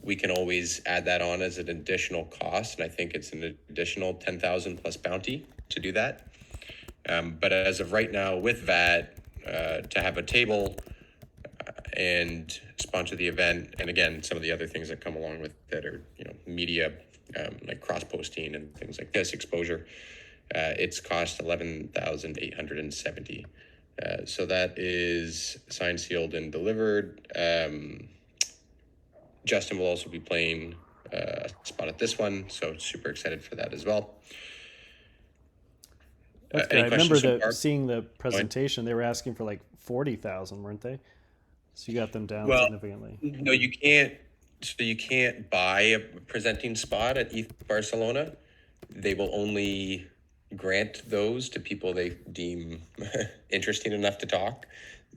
we can always add that on as an additional cost. And I think it's an additional 10,000 plus bounty to do that. But as of right now with VAT, to have a table and sponsor the event, and again, some of the other things that come along with that are, media, like cross-posting and things like this, exposure, it's cost 11,870. So that is signed, sealed, and delivered. Justin will also be playing a spot at this one, so super excited for that as well. That's good. I remember seeing the presentation. They were asking for like 40,000, weren't they? So you got them down significantly. No, you can't. So you can't buy a presenting spot at ETH Barcelona. They will only grant those to people they deem interesting enough to talk.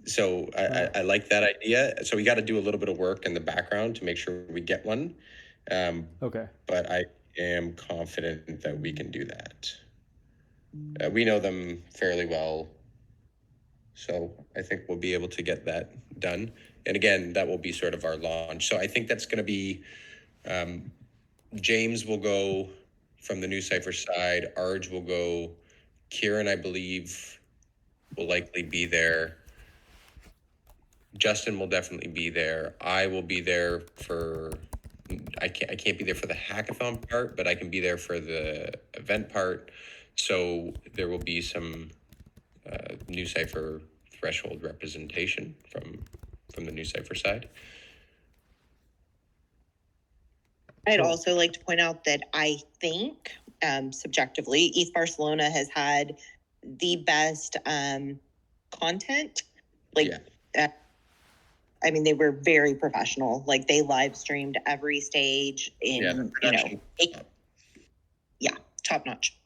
So I like that idea. So we got to do a little bit of work in the background to make sure we get one. Okay. But I am confident that we can do that. We know them fairly well. So I think we'll be able to get that done. And again, that will be sort of our launch. So I think that's going to be, James will go from the New Cipher side. Arj will go. Kieran, I believe, will likely be there. Justin will definitely be there. I will be there for, I can't be there for the hackathon part, but I can be there for the event part. So there will be some New Cipher threshold representation from the New Cipher side. I'd also like to point out that I think, subjectively, ETH Barcelona has had the best content. I mean, they were very professional. Like, they live streamed every stage in, top notch.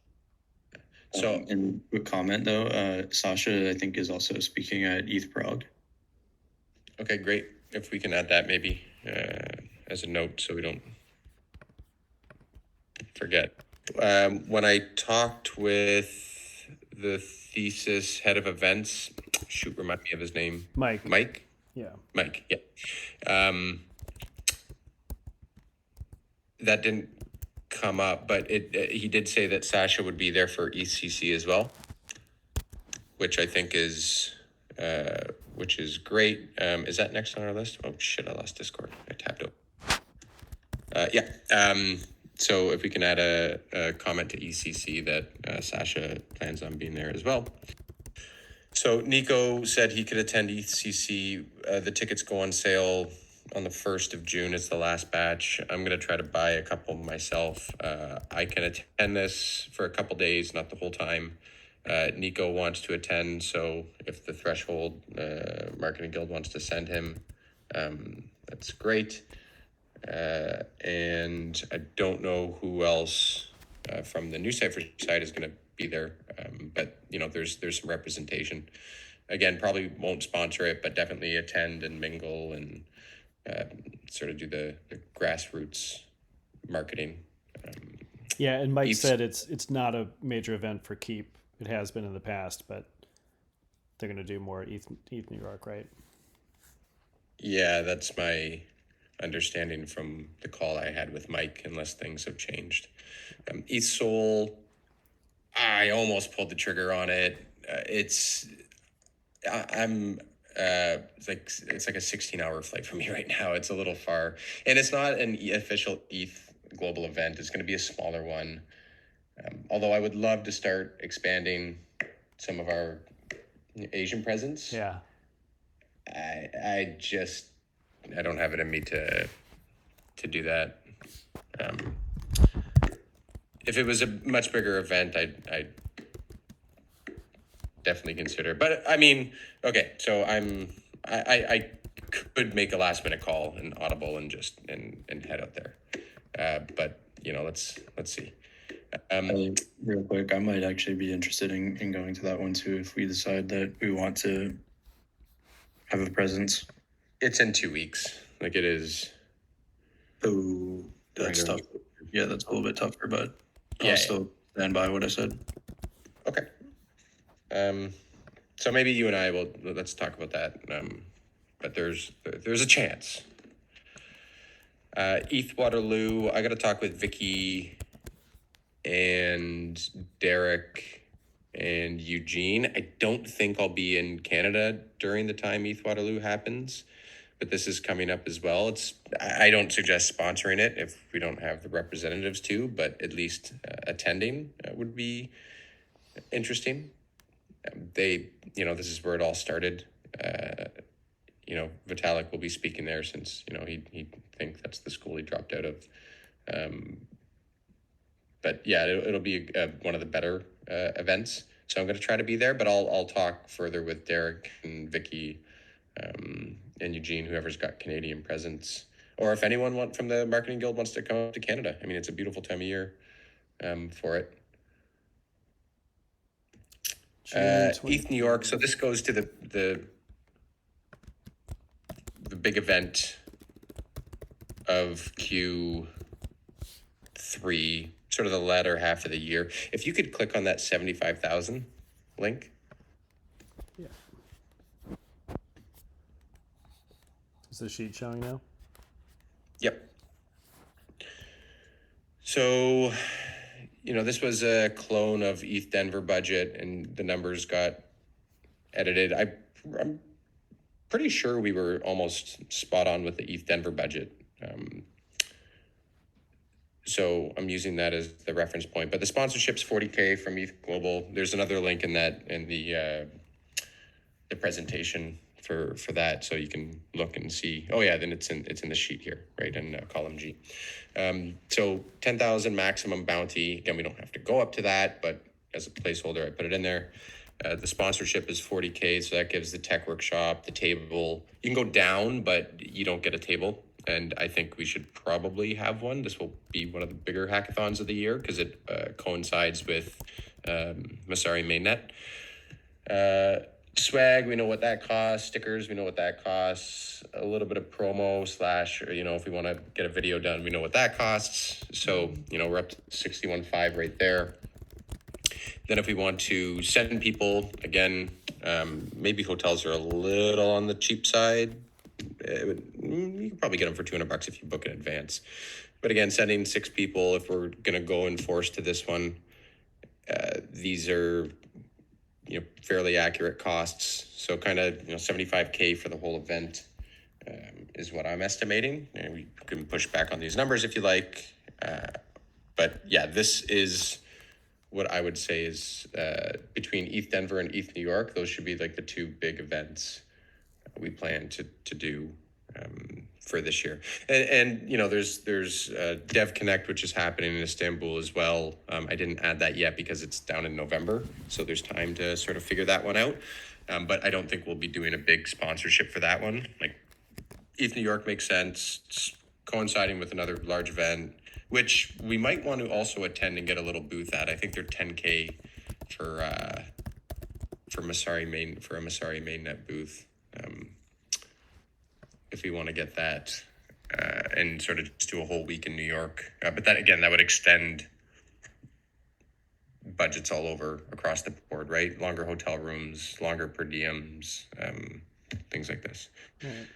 So, and quick comment though, Sasha, I think, is also speaking at ETH Prague. Okay, great. If we can add that maybe as a note so we don't forget. When I talked with the thesis head of events, remind me of his name. Mike? Yeah. Mike, yeah. That didn't come up, but he did say that Sasha would be there for ECC as well, which I think is great. Is that next on our list? Oh shit, I lost Discord. I tapped out. So if we can add a comment to ECC that Sasha plans on being there as well. So Nico said he could attend ECC. The tickets go on sale on the 1st of June. It's the last batch. I'm going to try to buy a couple myself. I can attend this for a couple days, not the whole time. Nico wants to attend, so if the Threshold Marketing Guild wants to send him, that's great. And I don't know who else from the New Cipher side is going to be there, but there's some representation. Again, probably won't sponsor it, but definitely attend and mingle and sort of do the grassroots marketing. And Mike said it's not a major event for Keep. It has been in the past, but they're going to do more ETH New York, right? Yeah, that's my understanding from the call I had with Mike, unless things have changed. ETH Seoul, I almost pulled the trigger on it. It's like a 16-hour flight for me right now. It's a little far, and it's not an official ETH global event. It's going to be a smaller one. Although I would love to start expanding some of our Asian presence. Yeah. I don't have it in me to do that. If it was a much bigger event, I'd definitely consider. But I mean, okay, so I could make a last minute call and audible and just and head out there. But let's see. Real quick, I might actually be interested in going to that one too if we decide that we want to have a presence. It's in 2 weeks. Like it is. Oh, that's Right. tough. Yeah, that's a little bit tougher, but Yeah. I'll still stand by what I said. Okay. So maybe you and I let's talk about that. But there's a chance. ETH Waterloo, I got to talk with Vicky and Derek and Eugene. I don't think I'll be in Canada during the time ETH Waterloo happens, but this is coming up as well. I don't suggest sponsoring it if we don't have the representatives to, but at least attending would be interesting. This is where it all started. Vitalik will be speaking there since, he thinks that's the school he dropped out of. But yeah, it'll be one of the better events. So I'm going to try to be there, but I'll talk further with Derek and Vicky and Eugene, whoever's got Canadian presence, or if anyone from the Marketing Guild wants to come up to Canada. I mean, it's a beautiful time of year for it. ETH New York. So this goes to the big event of Q3, sort of the latter half of the year. If you could click on that 75,000 link. Yeah. Is the sheet showing now? Yep. So, this was a clone of ETH Denver budget, and the numbers got edited. I'm pretty sure we were almost spot on with the ETH Denver budget. So I'm using that as the reference point. But the sponsorship's $40K from ETH Global. There's another link in the presentation for that, so you can look and see. Oh yeah, then it's in the sheet here, right, in column G. So 10,000 maximum bounty. Again, we don't have to go up to that, but as a placeholder, I put it in there. The sponsorship is $40K, so that gives the tech workshop, the table. You can go down, but you don't get a table. And I think we should probably have one. This will be one of the bigger hackathons of the year because it coincides with Masari Mainnet. Swag, we know what that costs. Stickers, we know what that costs. A little bit of promo / if we want to get a video done, we know what that costs. So, we're up to 61.5 right there. Then if we want to send people, again, maybe hotels are a little on the cheap side. You can probably get them for $200 if you book in advance. But again, sending 6 people, if we're going to go and force to this one, these are fairly accurate costs. So kind of 75K for the whole event is what I'm estimating. And we can push back on these numbers if you like. But yeah, this is what I would say is between ETH Denver and ETH New York. Those should be like the 2 big events we plan to do for this year. And there's Dev Connect, which is happening in Istanbul as well. I didn't add that yet because it's down in November, so there's time to sort of figure that one out. But I don't think we'll be doing a big sponsorship for that one. Like ETH New York makes sense. It's coinciding with another large event, which we might want to also attend and get a little booth at. I think they're $10K for a Masari Mainnet booth. If we want to get that and sort of just do a whole week in New York. But that would extend budgets all over across the board, right? Longer hotel rooms, longer per diems, things like this. Right.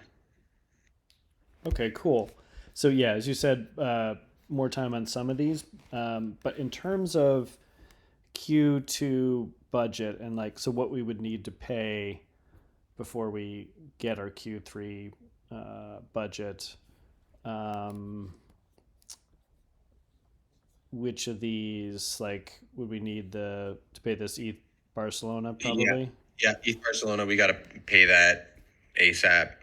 Okay, cool. So yeah, as you said, more time on some of these. But in terms of Q2 budget and so what we would need to pay before we get our Q3 budget, which of these would we need to pay this ETH Barcelona probably? Yeah, ETH Barcelona, we got to pay that ASAP.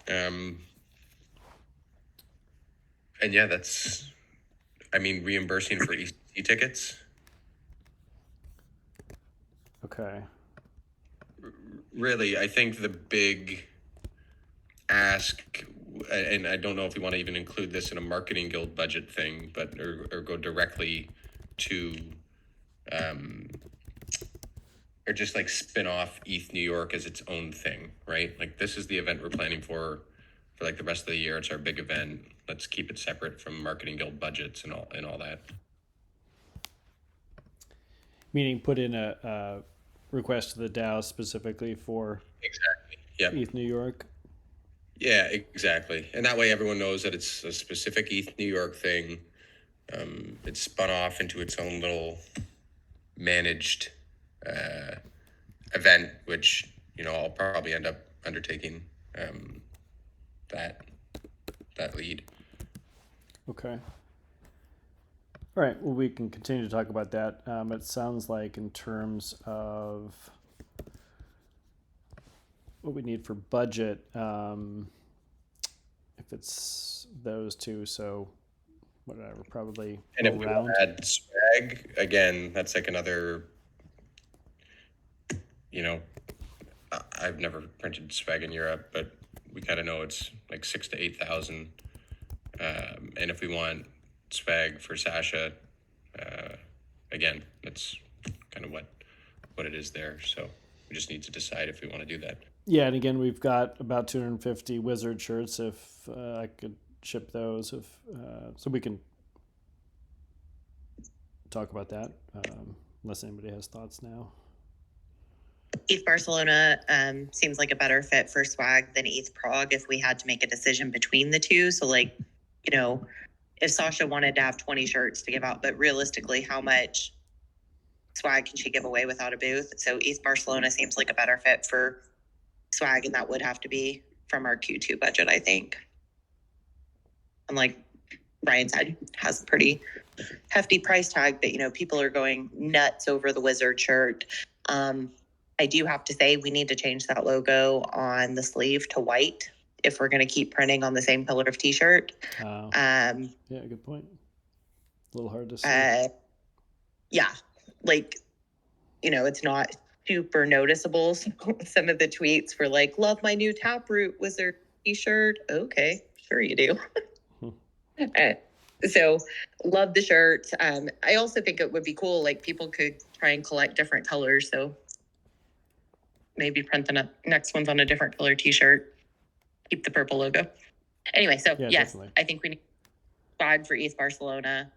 And yeah, that's reimbursing for EC tickets. Okay. Really, I think the big ask, and I don't know if we want to even include this in a marketing guild budget thing, but or go directly to, or just like spin off ETH New York as its own thing, right? Like this is the event we're planning for like the rest of the year. It's our big event. Let's keep it separate from marketing guild budgets and all that. Meaning put in a request to the DAO specifically for Exactly. Yeah. ETH New York. Yeah, exactly. And that way everyone knows that it's a specific ETH New York thing. It's spun off into its own little managed event, which, I'll probably end up undertaking that lead. Okay. All right. Well, we can continue to talk about that. It sounds like in terms of what we need for budget, if it's those two, so whatever, probably And if we around. add swag, again, that's like another, I've never printed swag in Europe, but we kind of know it's like 6,000 to 8,000. And if we want swag for Sasha, again, that's kind of what it is there. So we just need to decide if we want to do that. Yeah, and again, we've got about 250 Wizard shirts. If I could ship those, so we can talk about that, unless anybody has thoughts now. ETH Barcelona seems like a better fit for swag than ETH Prague if we had to make a decision between the two. So like, if Sasha wanted to have 20 shirts to give out, but realistically, how much swag can she give away without a booth? So ETH Barcelona seems like a better fit for swag, and that would have to be from our Q2 budget, I think. And like Ryan said, has a pretty hefty price tag, but people are going nuts over the Wizard shirt. I do have to say we need to change that logo on the sleeve to white if we're going to keep printing on the same color of t-shirt. Yeah, good point. A little hard to see. Yeah, like, it's not super noticeable. Some of the tweets were like, love my new Taproot Wizard t-shirt. Okay, sure you do. So love the shirt. I also think it would be cool, like people could try and collect different colors. So maybe print the next one's on a different color t-shirt. Keep the purple logo. Anyway, so Yeah, yes, definitely. I think we need swag for ETH Barcelona.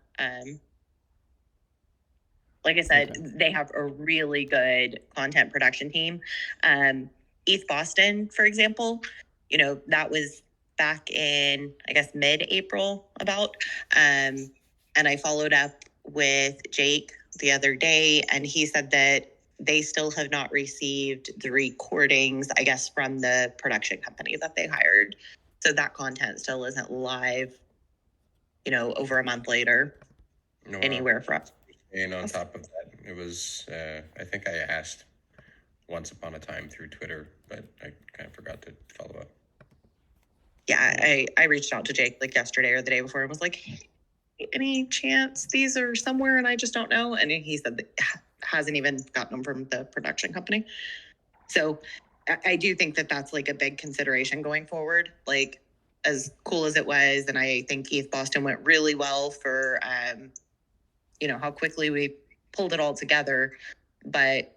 Like I said, Okay. they have a really good content production team. ETH Boston, for example, that was back in, I guess, mid-April about. And I followed up with Jake the other day, and he said that they still have not received the recordings, I guess, from the production company that they hired. So that content still isn't live, over a month later, anywhere from. And on top of that, it was, I think I asked once upon a time through Twitter, but I kind of forgot to follow up. Yeah, I reached out to Jake like yesterday or the day before and was like, hey, any chance these are somewhere and I just don't know? And he said that hasn't even gotten them from the production company. So I do think that that's like a big consideration going forward, like as cool as it was. And I think ETH Boston went really well for, how quickly we pulled it all together. But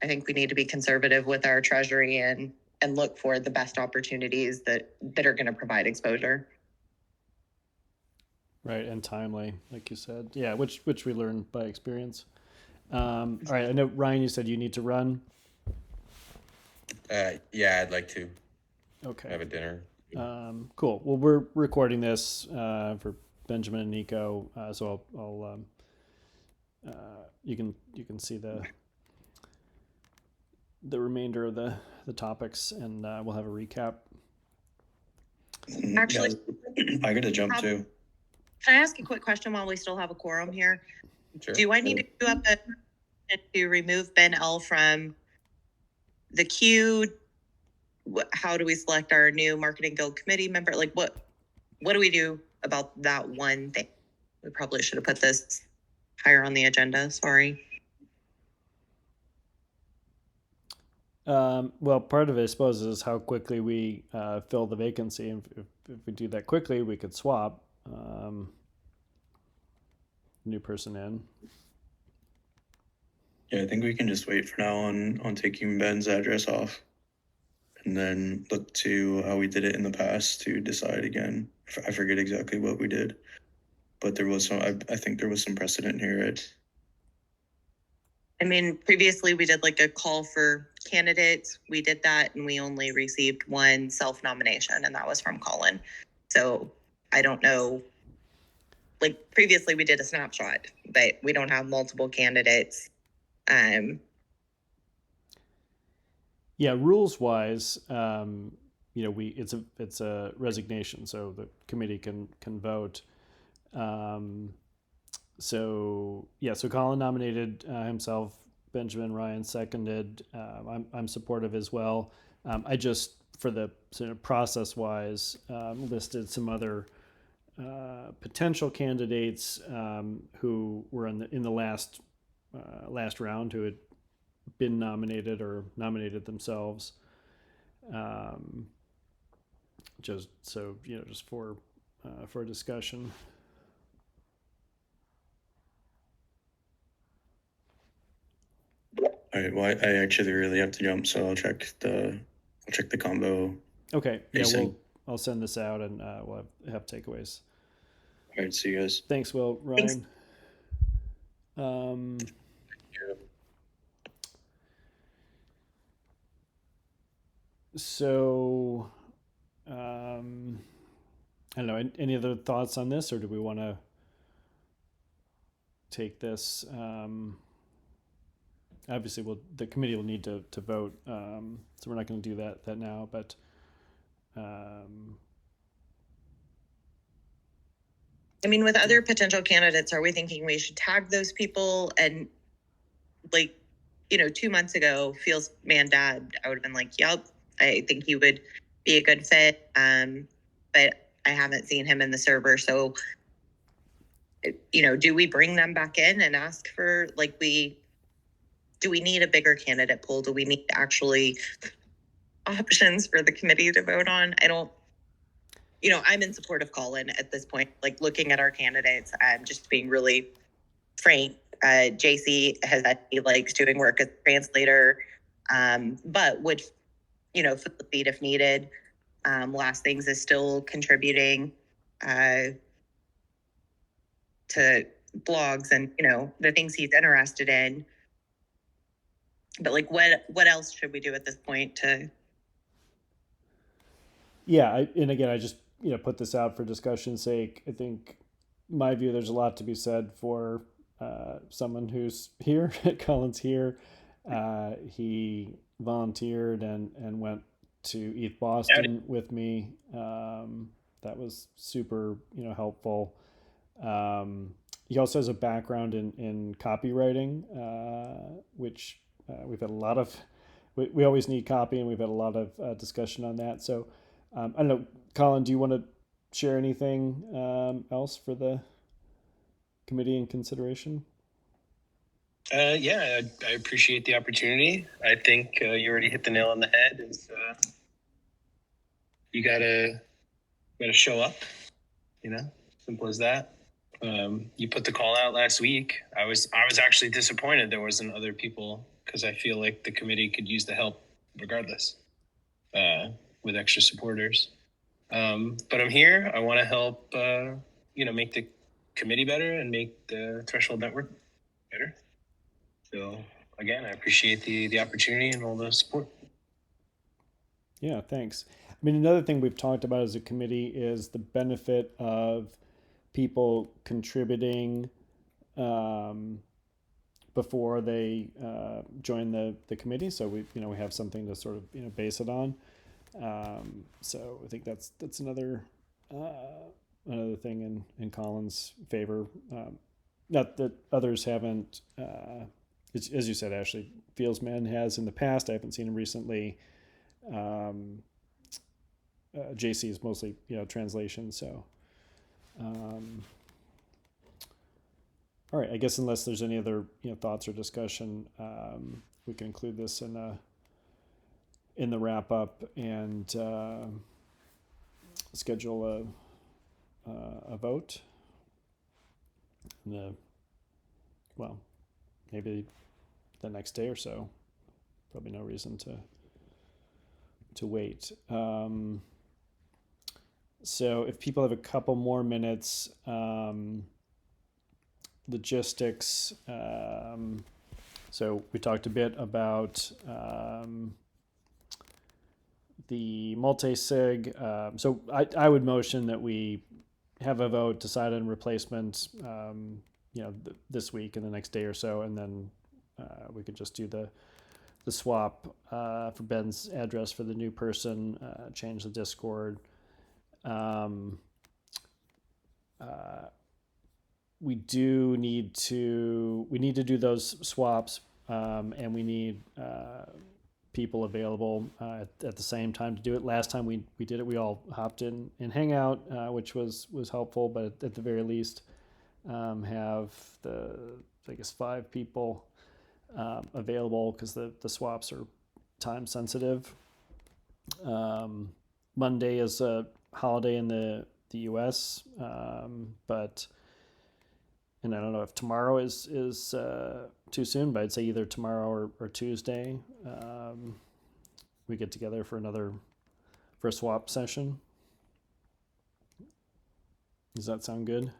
I think we need to be conservative with our treasury and look for the best opportunities that are going to provide exposure. Right, and timely, like you said. Yeah, which we learned by experience. All right, I know, Ryan, you said you need to run. Yeah, I'd like to Okay. have a dinner. Cool. Well, we're recording this for Benjamin and Nico, so I'll you can see the remainder of the topics, and we'll have a recap. Actually, I got to jump too. Can I ask a quick question while we still have a quorum here? Sure. Do I need to do up to remove Ben L from the queue? How do we select our new marketing guild committee member? Like what do we do about that one thing? We probably should have put this higher on the agenda. Sorry. Well, part of it, I suppose, is how quickly we fill the vacancy. If we do that quickly, we could swap new person in. Yeah, I think we can just wait for now on taking Ben's address off, and then look to how we did it in the past to decide again. I forget exactly what we did, but there was some. I think there was some precedent here. I mean, previously we did like a call for candidates. We did that and we only received one self-nomination, and that was from Colin. So I don't know. Like previously we did a snapshot, but we don't have multiple candidates. Yeah, rules wise, it's a resignation, so the committee can vote. So Colin nominated himself. Benjamin Ryan seconded. I'm supportive as well. I just, for the sort of process wise, listed some other potential candidates who were in the last round, who had been nominated or nominated themselves. Just for discussion. All right. Well, I actually really have to jump, so I'll check the combo. Okay. Yeah. Pacing. I'll send this out, and we'll have takeaways. All right. See you guys. Thanks, Will. Ryan. Thanks. So, I don't know. Any other thoughts on this, or do we want to take this? Obviously, the committee will need to vote, so we're not going to do that now. But I mean, with other potential candidates, are we thinking we should tag those people? And like, 2 months ago, Feels Man Dad, I would have been like, yep, I think he would be a good fit. But I haven't seen him in the server. So, do we bring them back in and ask for, do we need a bigger candidate pool? Do we need actually options for the committee to vote on? I don't, I'm in support of Colin at this point. Like, looking at our candidates, I'm just being really frank. JC he likes doing work as a translator, but would, fill the seat if needed. Last Things is still contributing to blogs and, the things he's interested in. But what else should we do at this point to? Yeah, and again, I just put this out for discussion's sake. I think, my view, there's a lot to be said for someone who's here. Colin's here. He volunteered and went to ETH Boston with me. That was super helpful. He also has a background in copywriting, which we've had a lot of. We always need copy, and we've had a lot of discussion on that. So I don't know, Colin, do you want to share anything else for the committee in consideration? Yeah, I appreciate the opportunity. I think you already hit the nail on the head. Is you gotta show up. Simple as that. You put the call out last week. I was actually disappointed there wasn't other people, because I feel like the committee could use the help regardless, with extra supporters. But I'm here. I want to help, make the committee better and make the Threshold Network better. So again, I appreciate the opportunity and all the support. Yeah, thanks. I mean, another thing we've talked about as a committee is the benefit of people contributing before they join the committee. So we have something to sort of base it on. So I think that's another thing in Colin's favor. Not that others haven't. As you said, Ashley, Fieldsman has in the past. I haven't seen him recently. JC is mostly translation. So, all right. I guess unless there's any other thoughts or discussion, we can include this in in the wrap up and schedule a vote. Well, maybe the next day or so. Probably no reason to wait. So if people have a couple more minutes, logistics. So we talked a bit about the multi-sig. So I would motion that we have a vote, decide on replacement, this week and the next day or so, and then we could just do the swap for Ben's address for the new person, change the Discord. We need to do those swaps, and we need people available at the same time to do it. Last time we did it, we all hopped in Hangout, which was helpful, but at the very least have I guess 5 people available, because the swaps are time sensitive. Monday is a holiday in the US, and I don't know if tomorrow is too soon, but I'd say either tomorrow or Tuesday we get together for a swap session. Does that sound good?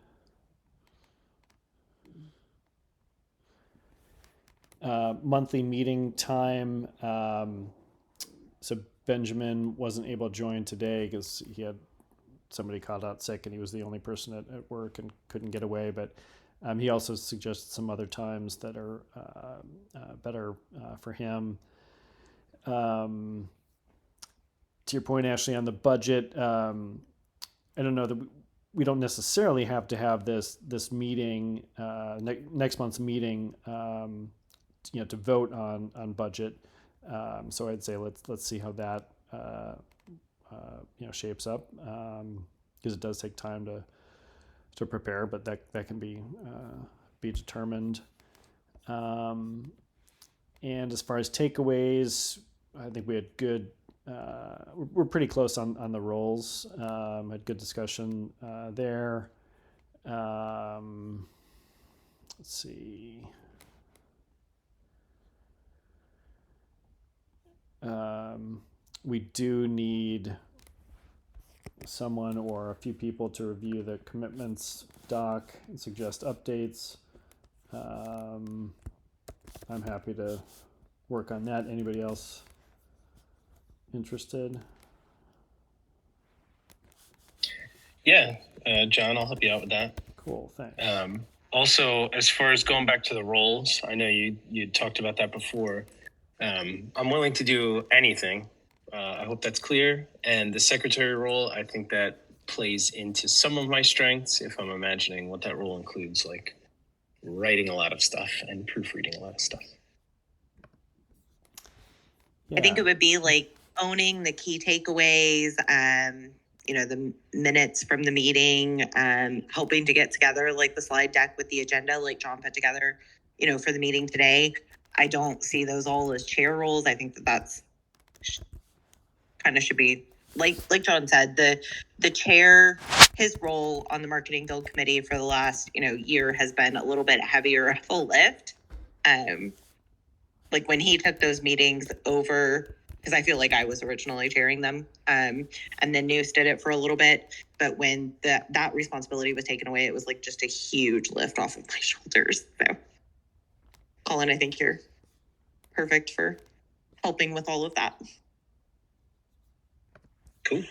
Monthly meeting time. So Benjamin wasn't able to join today because he had somebody called out sick and he was the only person at work and couldn't get away. But he also suggested some other times that are better for him. To your point, Ashley, on the budget, I don't know that we don't necessarily have to have this meeting, next month's meeting, to vote on budget. So I'd say let's see how that shapes up, because it does take time to prepare, but that can be determined. And as far as takeaways, I think we had good. We're pretty close on the roles. Had good discussion there. Let's see. We do need someone or a few people to review the commitments doc and suggest updates. I'm happy to work on that. Anybody else interested? Yeah, John, I'll help you out with that. Cool, thanks. Also, as far as going back to the roles, I know you talked about that before. I'm willing to do anything. I hope that's clear. And the secretary role, I think that plays into some of my strengths if I'm imagining what that role includes, like writing a lot of stuff and proofreading a lot of stuff. I think it would be like owning the key takeaways, the minutes from the meeting, helping to get together like the slide deck with the agenda, like John put together, for the meeting today. I don't see those all as chair roles. I think that's kind of should be like John said, the chair, his role on the marketing guild committee for the last, year has been a little bit heavier of a lift. Like when he took those meetings over, because I feel like I was originally chairing them, and then Noose did it for a little bit. But when that responsibility was taken away, it was like just a huge lift off of my shoulders. So, Colin, I think you're perfect for helping with all of that. Cool.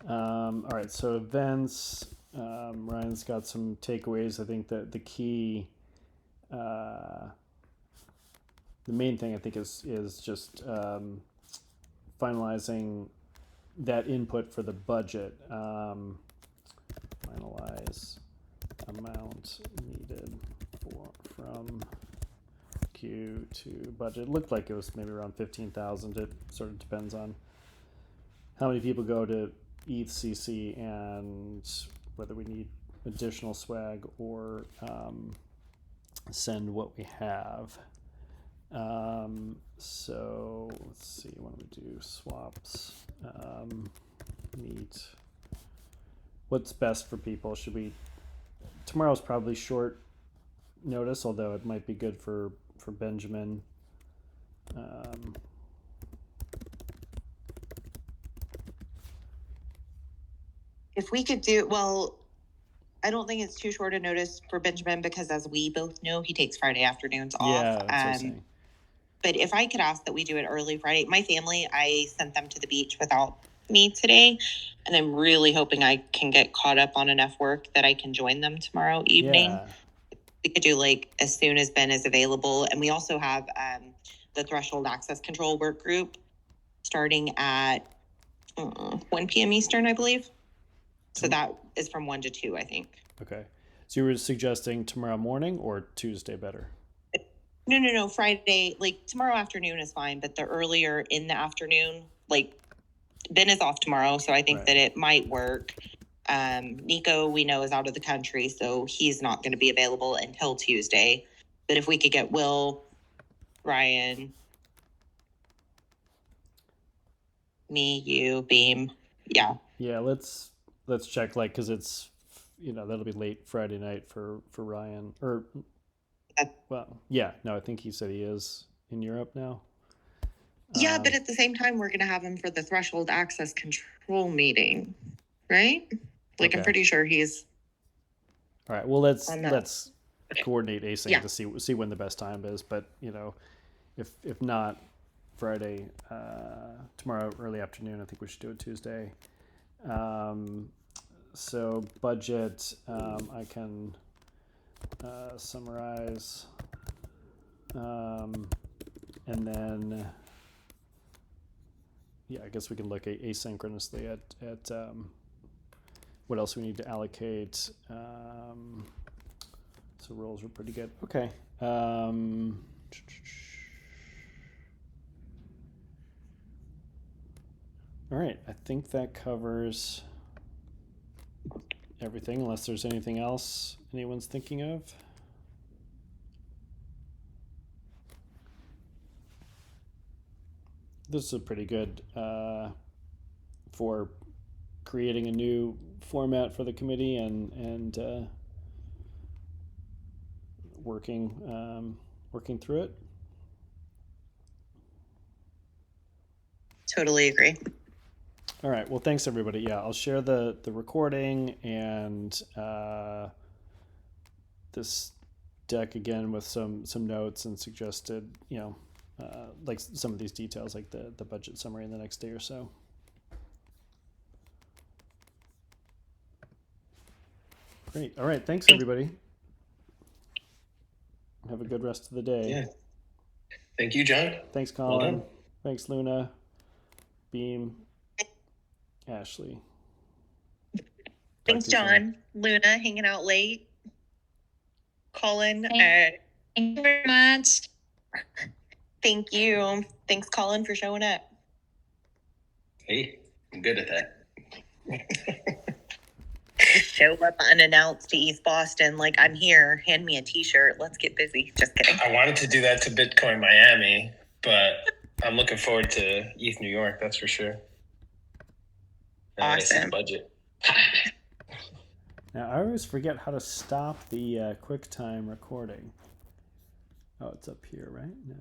All right, so events. Ryan's got some takeaways. I think that the key, the main thing I think is just finalizing that input for the budget. Finalize amount needed from queue to budget. It looked like it was maybe around 15,000. It sort of depends on how many people go to ETHCC and whether we need additional swag or send what we have. So let's see, what do we do? Swaps, meet. What's best for people? Should we, tomorrow's probably short notice, although it might be good for Benjamin. If we could do, well, I don't think it's too short a notice for Benjamin because, as we both know, he takes Friday afternoons off. Yeah, that's what I'm saying. But if I could ask that we do it early Friday, my family, I sent them to the beach without me today, and I'm really hoping I can get caught up on enough work that I can join them tomorrow evening. Yeah. We could do like as soon as Ben is available, and we also have the threshold access control work group starting at 1 p.m. Eastern, I believe. So that is from 1 to 2, I think. Okay. So you were suggesting tomorrow morning or Tuesday better? No. Friday, like tomorrow afternoon is fine, but the earlier in the afternoon, like Ben is off tomorrow, so I think that it might work. Nico, we know, is out of the country, so he's not going to be available until Tuesday. But if we could get Will, Ryan, me, you, Beam, yeah. Yeah, let's check, like, because it's, that'll be late Friday night for Ryan, or well, yeah, no, I think he said he is in Europe now. Yeah, but at the same time, we're going to have him for the threshold access control meeting, right? Like, okay. I'm pretty sure he's. All right. Well, let's coordinate async to see when the best time is. But if not Friday, tomorrow early afternoon, I think we should do it Tuesday. So budget, I can summarize, and then I guess we can look at asynchronously at what else we need to allocate. So roles were pretty good. Okay. All right. I think that covers everything, unless there's anything else anyone's thinking of. This is pretty good for creating a new format for the committee and working through it. Totally agree. All right. Well, thanks everybody. Yeah, I'll share the recording and this deck again with some notes and suggested, like some of these details, like the budget summary in the next day or so. Great. All right. Thanks everybody. Have a good rest of the day. Yeah. Thank you, John. Thanks, Colin. Thanks, Luna. Beam. Ashley. Thanks, John. Luna, hanging out late. Colin. Thank you very much. Thank you. Thanks, Colin, for showing up. Hey, I'm good at that. Show up unannounced to East Boston, like, I'm here, hand me a t-shirt, let's get busy. Just kidding. I wanted to do that to Bitcoin Miami, but I'm looking forward to ETH New York, that's for sure. Awesome. Budget. Now, I always forget how to stop the QuickTime recording. Oh, it's up here, right? No.